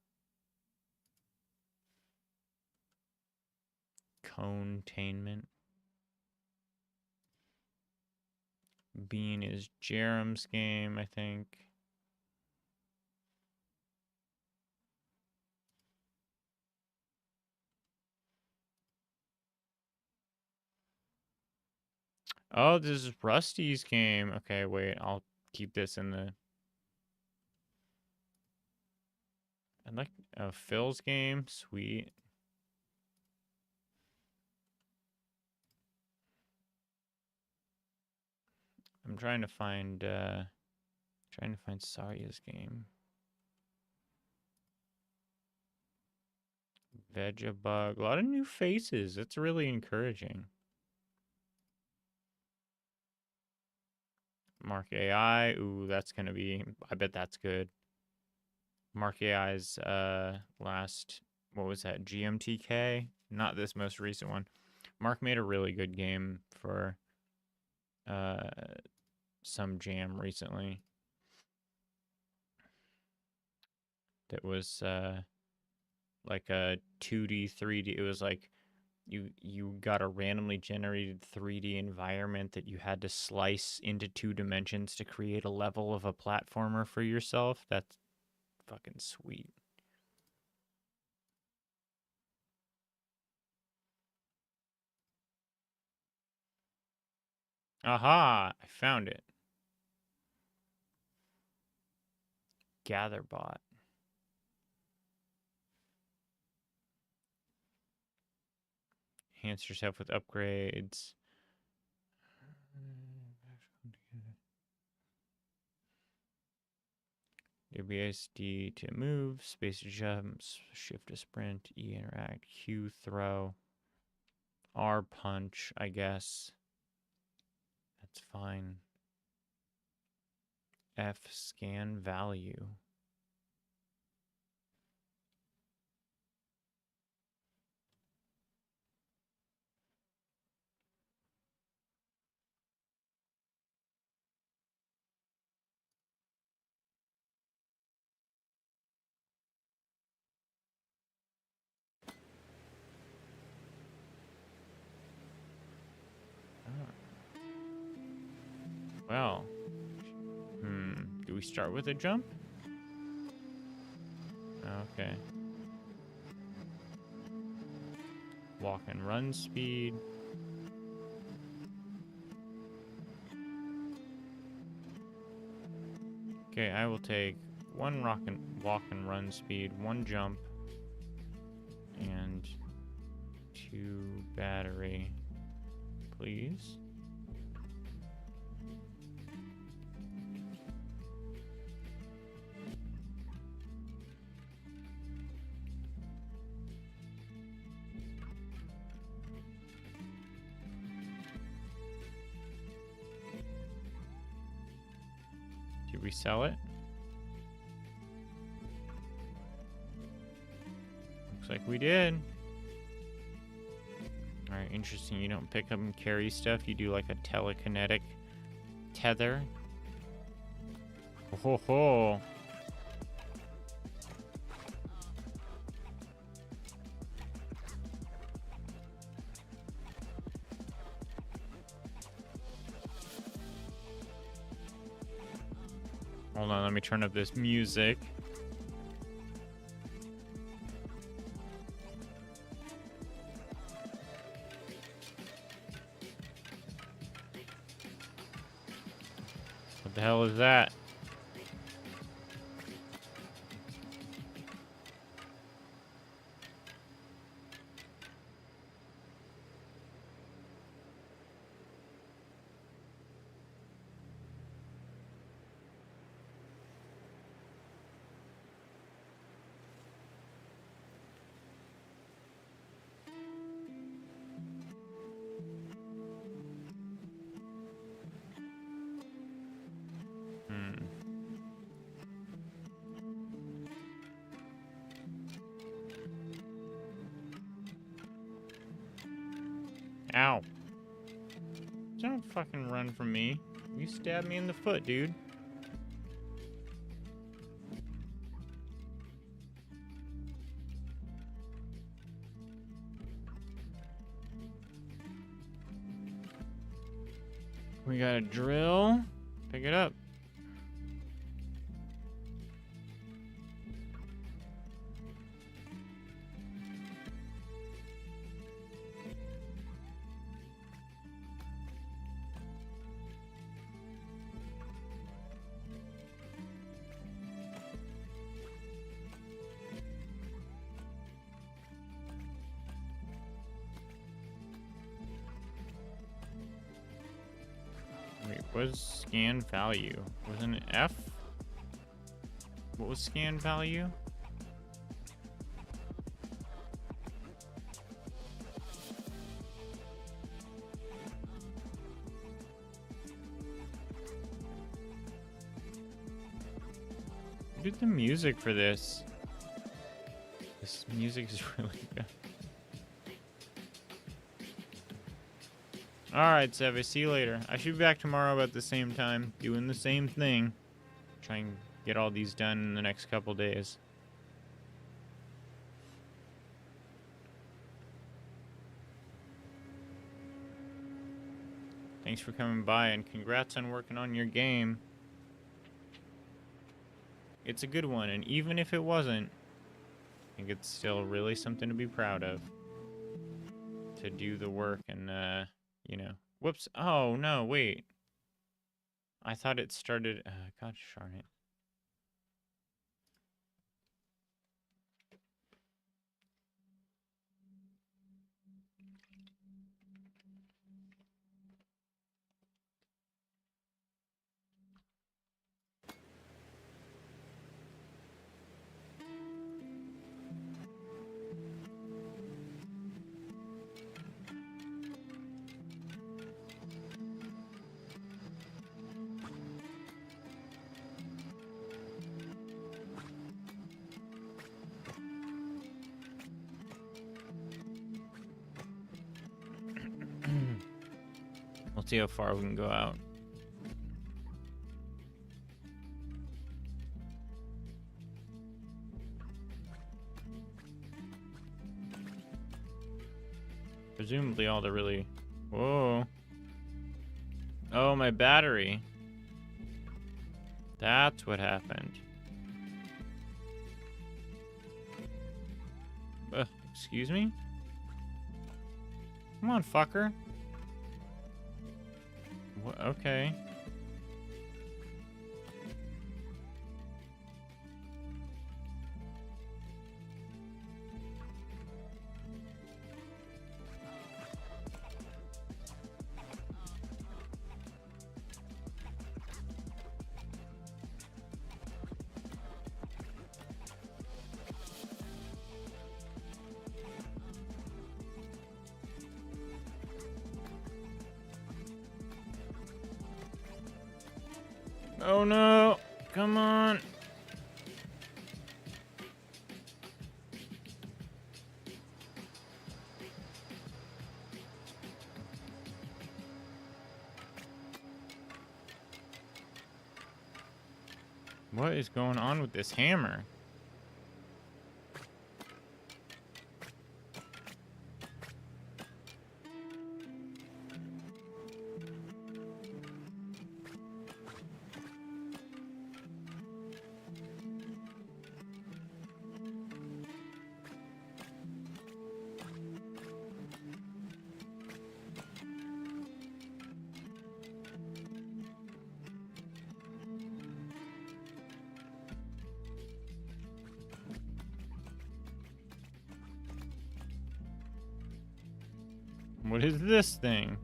Speaker 1: Containment. Bean is Jerem's game, I think. Oh, this is Rusty's game. Okay, wait. I'll keep this in the. I'd like Phil's game. Sweet. I'm trying to find Sarya's game. Vegabug. A lot of new faces. That's really encouraging. Mark AI. Ooh, that's gonna be. I bet that's good. Mark AI's last. What was that? GMTK. Not this most recent one. Mark made a really good game for uh some jam recently that was like a 2D 3D. It was like you got a randomly generated 3D environment that you had to slice into 2 dimensions to create a level of a platformer for yourself. That's fucking sweet. Aha, I found it. gather bot. Enhance yourself with upgrades. WSD to move, space to jump, shift to sprint, E interact, Q throw, R punch, I guess. That's fine. F scan value. Well, do we start with a jump? Okay. Walk and run speed. Okay, I will take one walk and run speed, one jump, and 2 battery, please. Did we sell it? Looks like we did. Alright, interesting. You don't pick up and carry stuff. You do like a telekinetic tether. Ho ho ho. Hold on, let me turn up this music. What the hell is that? Ow. Don't fucking run from me. You stabbed me in the foot, dude. We got a drill. Pick it up. Wait, what is scan value? Wasn't it F? What was scan value? Who did the music for this? This music is really good. Alright, Sev, see you later. I should be back tomorrow about the same time, doing the same thing. Try and get all these done in the next couple days. Thanks for coming by, and congrats on working on your game. It's a good one, and even if it wasn't, I think it's still really something to be proud of. To do the work and, you know. Whoops. Oh, no, wait. I thought it started... gosh darn it. We'll see how far we can go out. Presumably all the really... Whoa. Oh, my battery. That's what happened. Excuse me? Come on, fucker. Okay. Oh no! Come on! What is going on with this hammer? What is this thing?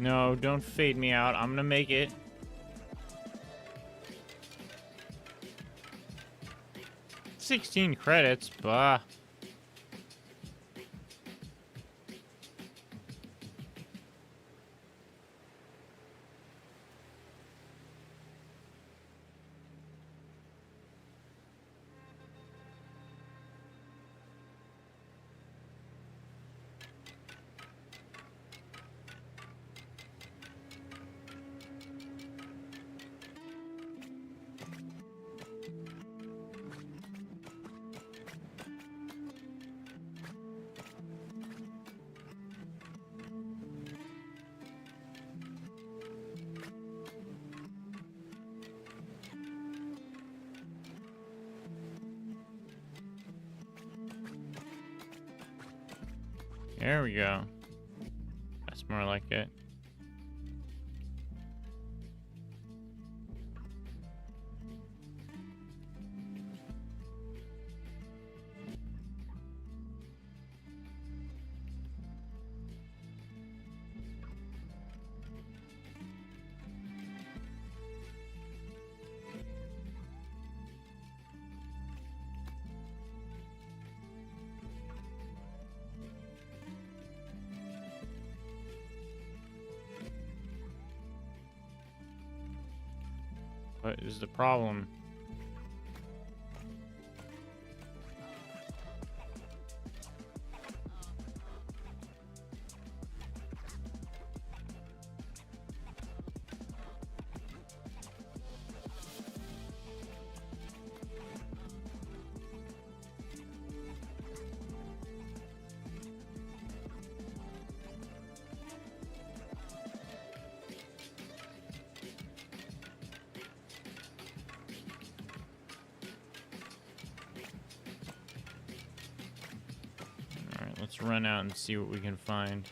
Speaker 1: No, don't fade me out. I'm gonna make it. $16 credits, bah. There we go. That's more like it. What is the problem? Let's run out and see what we can find.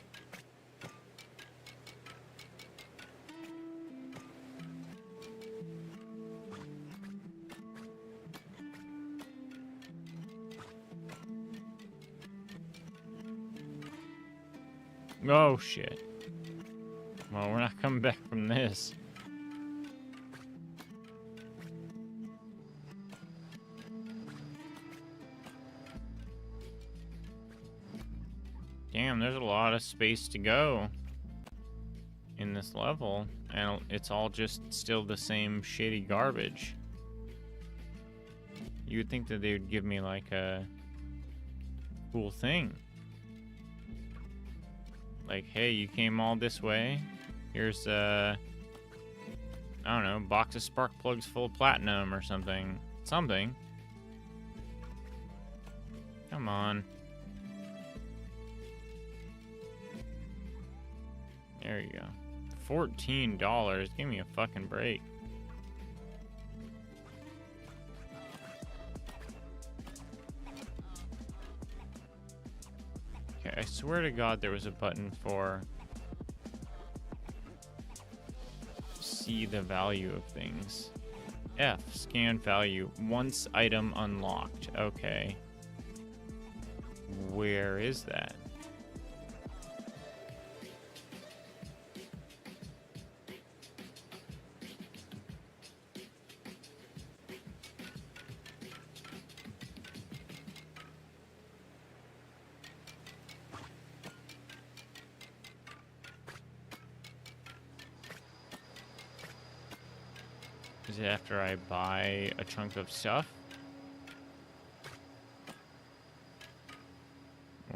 Speaker 1: Oh, shit. Well, we're not coming back from this. Damn, there's a lot of space to go in this level, and it's all just still the same shitty garbage. You would think that they would give me like a cool thing. Like, hey, you came all this way. Here's I don't know, box of spark plugs full of platinum or something. Something. Come on. There you go. $14. Give me a fucking break. Okay, I swear to God there was a button for see the value of things. F, scan value. Once item unlocked. Okay. Where is that? Is it after I buy a chunk of stuff?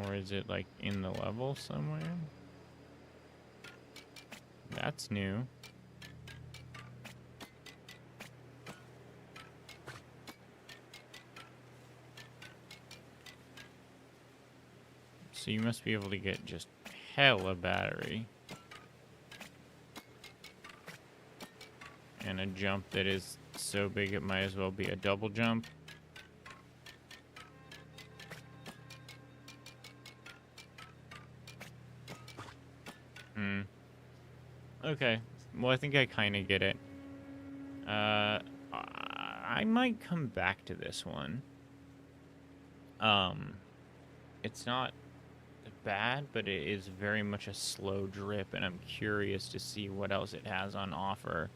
Speaker 1: Or is it like in the level somewhere? That's new. So you must be able to get just hella battery. And a jump that is so big it might as well be a double jump. Okay. Well, I think I kind of get it. I might come back to this one. It's not bad, but it is very much a slow drip, and I'm curious to see what else it has on offer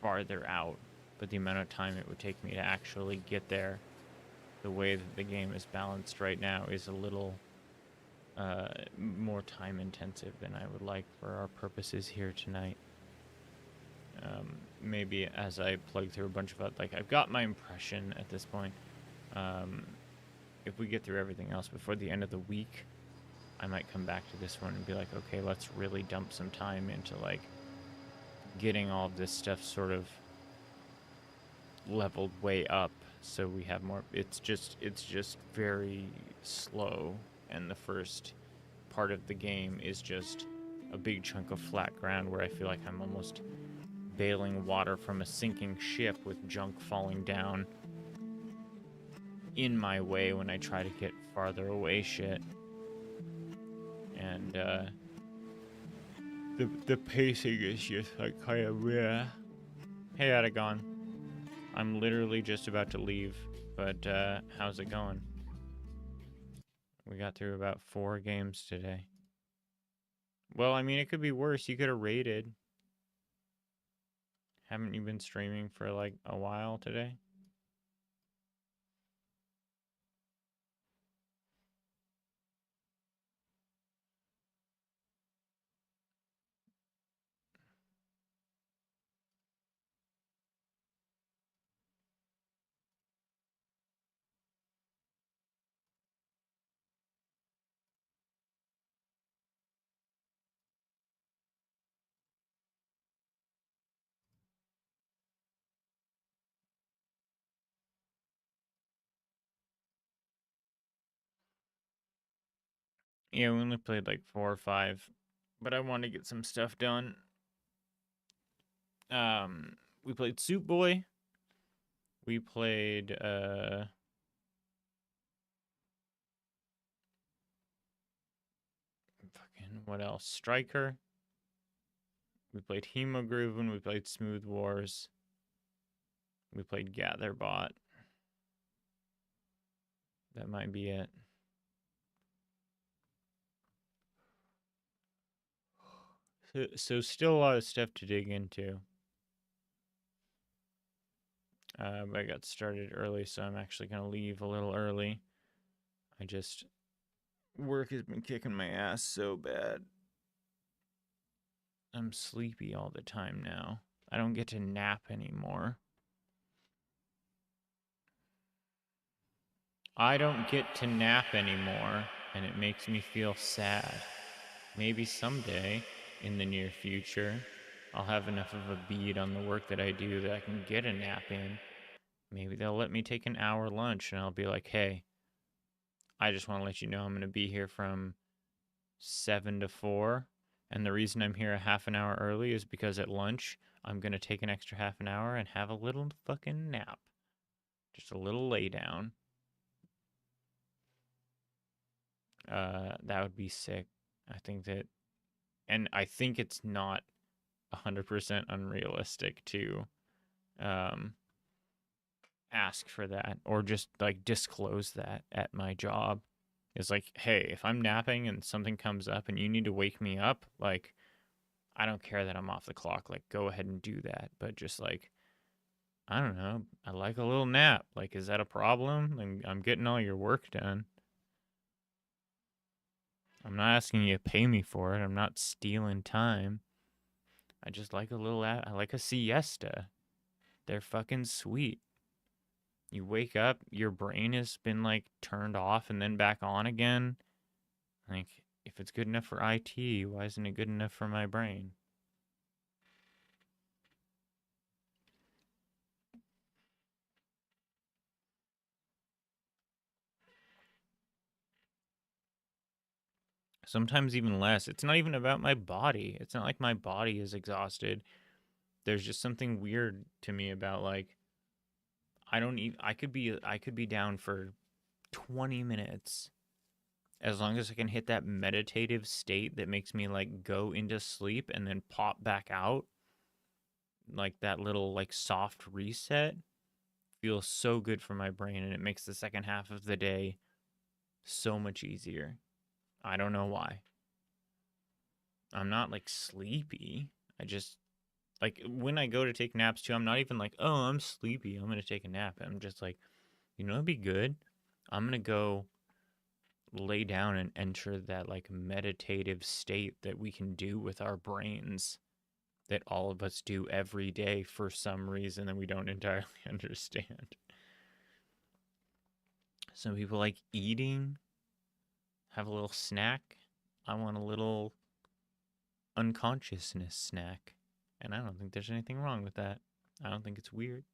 Speaker 1: farther out. But the amount of time it would take me to actually get there, the way that the game is balanced right now, is a little more time intensive than I would like for our purposes here tonight. Maybe as I plug through a bunch of like, I've got my impression at this point. If we get through everything else before the end of the week, I might come back to this one and be like, okay, let's really dump some time into like getting all of this stuff sort of leveled way up, so we have more. It's just very slow, and the first part of the game is just a big chunk of flat ground where I feel like I'm almost bailing water from a sinking ship with junk falling down in my way when I try to get farther away shit. And the pacing is just like kind of rare. Hey, Adagon. I'm literally just about to leave, but how's it going? We got through about 4 games today. Well, I mean, it could be worse. You could have raided. Haven't you been streaming for like a while today? Yeah, we only played like 4 or 5, but I want to get some stuff done. We played Soup Boy. We played What else? Striker. We played Hemogroovin. We played Smooth Wars. We played Gatherbot. That might be it. So still a lot of stuff to dig into. But I got started early, so I'm actually going to leave a little early. I just... Work has been kicking my ass so bad. I'm sleepy all the time now. I don't get to nap anymore. I don't get to nap anymore, and it makes me feel sad. Maybe someday, in the near future, I'll have enough of a bead on the work that I do that I can get a nap in. Maybe they'll let me take an hour lunch, and I'll be like, hey, I just want to let you know I'm going to be here from 7 to 4. And the reason I'm here a half an hour early is because at lunch, I'm going to take an extra half an hour and have a little fucking nap. Just a little lay down. That would be sick. I think that, and I think it's not 100% unrealistic to um, ask for that or just like disclose that at my job. It's like, hey, if I'm napping and something comes up and you need to wake me up, like, I don't care that I'm off the clock. Like, go ahead and do that. But just like, I don't know. I like a little nap. Like, is that a problem? I'm getting all your work done. I'm not asking you to pay me for it. I'm not stealing time. I just like a little, I like a siesta. They're fucking sweet. You wake up, your brain has been like turned off and then back on again. Like, if it's good enough for IT, why isn't it good enough for my brain? Sometimes even less. It's not even about my body. It's not like my body is exhausted. There's just something weird to me about like I don't even I could be down for 20 minutes as long as I can hit that meditative state that makes me like go into sleep and then pop back out. Like that little like soft reset feels so good for my brain and it makes the second half of the day so much easier. I don't know why. I'm not like sleepy. I just like when I go to take naps too, I'm not even like, oh, I'm sleepy. I'm gonna take a nap. I'm just like, you know, it'd be good. I'm gonna go lay down and enter that like meditative state that we can do with our brains that all of us do every day for some reason that we don't entirely understand. Some people like eating, have a little snack. I want a little unconsciousness snack. And I don't think there's anything wrong with that. I don't think it's weird.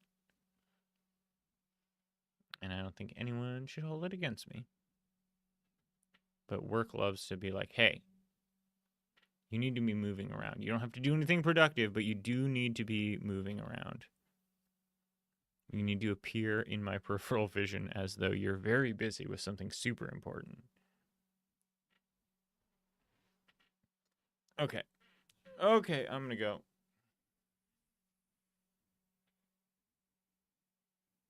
Speaker 1: And I don't think anyone should hold it against me. But work loves to be like, hey, you need to be moving around. You don't have to do anything productive, but you do need to be moving around. You need to appear in my peripheral vision as though you're very busy with something super important. Okay. Okay, I'm going to go.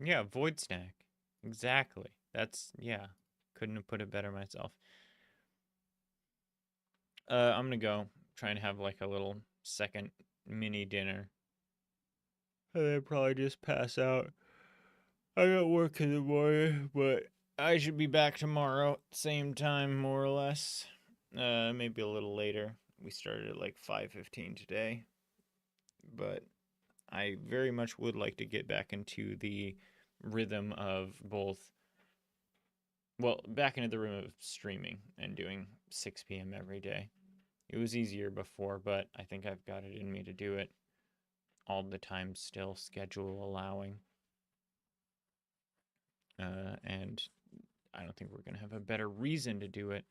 Speaker 1: Yeah, void snack. Exactly. That's, yeah. Couldn't have put it better myself. I'm going to go try and have like a little second mini dinner. And then probably just pass out. I got work in the morning, but I should be back tomorrow, same time, more or less. Maybe a little later. We started at like 5:15 today, but I very much would like to get back into the rhythm of both. Well, back into the rhythm of streaming and doing 6 p.m. every day. It was easier before, but I think I've got it in me to do it all the time still, schedule allowing. And I don't think we're going to have a better reason to do it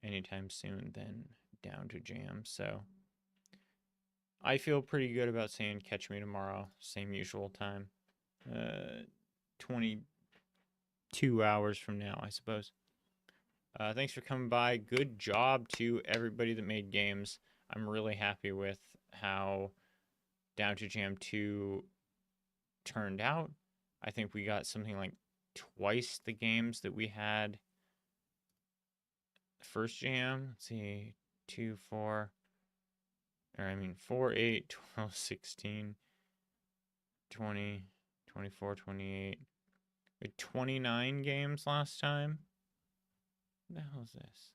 Speaker 1: anytime soon than Down2Jam. So I feel pretty good about saying catch me tomorrow, same usual time. 22 hours from now, I suppose. Thanks for coming by. Good job to everybody that made games. I'm really happy with how Down2Jam 2 turned out. I think we got something like twice the games that we had first jam. Let's see, 2, 4, 4, 8, 12, 16, 20, 24, 28. We had 29 games last time. What the hell is this?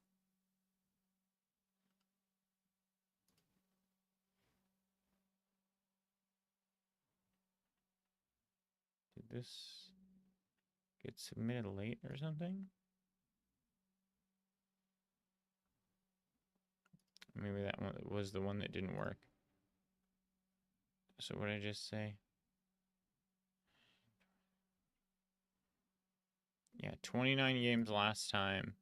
Speaker 1: Did this get submitted late or something? Maybe that one was the one that didn't work. So what did I just say? Yeah, 29 games last time.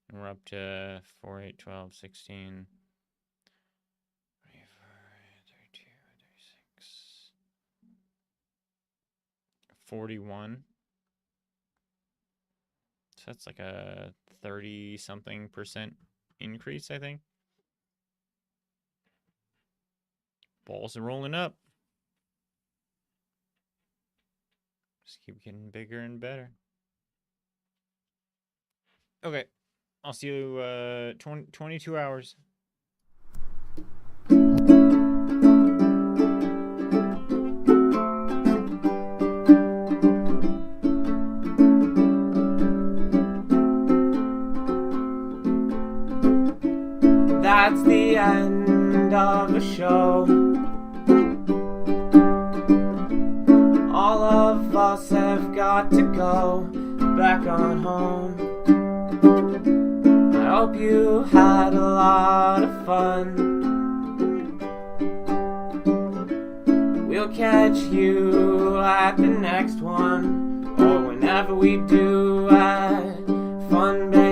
Speaker 1: And we're up to 4, 8, 12, 16, 24, 32, 36, 41. So that's like a 30-something% increase, I think. Balls are rolling up. Just keep getting bigger and better. Okay. I'll see you 22 hours.
Speaker 3: That's the end of the show. All of us have got to go back on home. I hope you had a lot of fun. We'll catch you at the next one, or whenever we do at Fun Bay.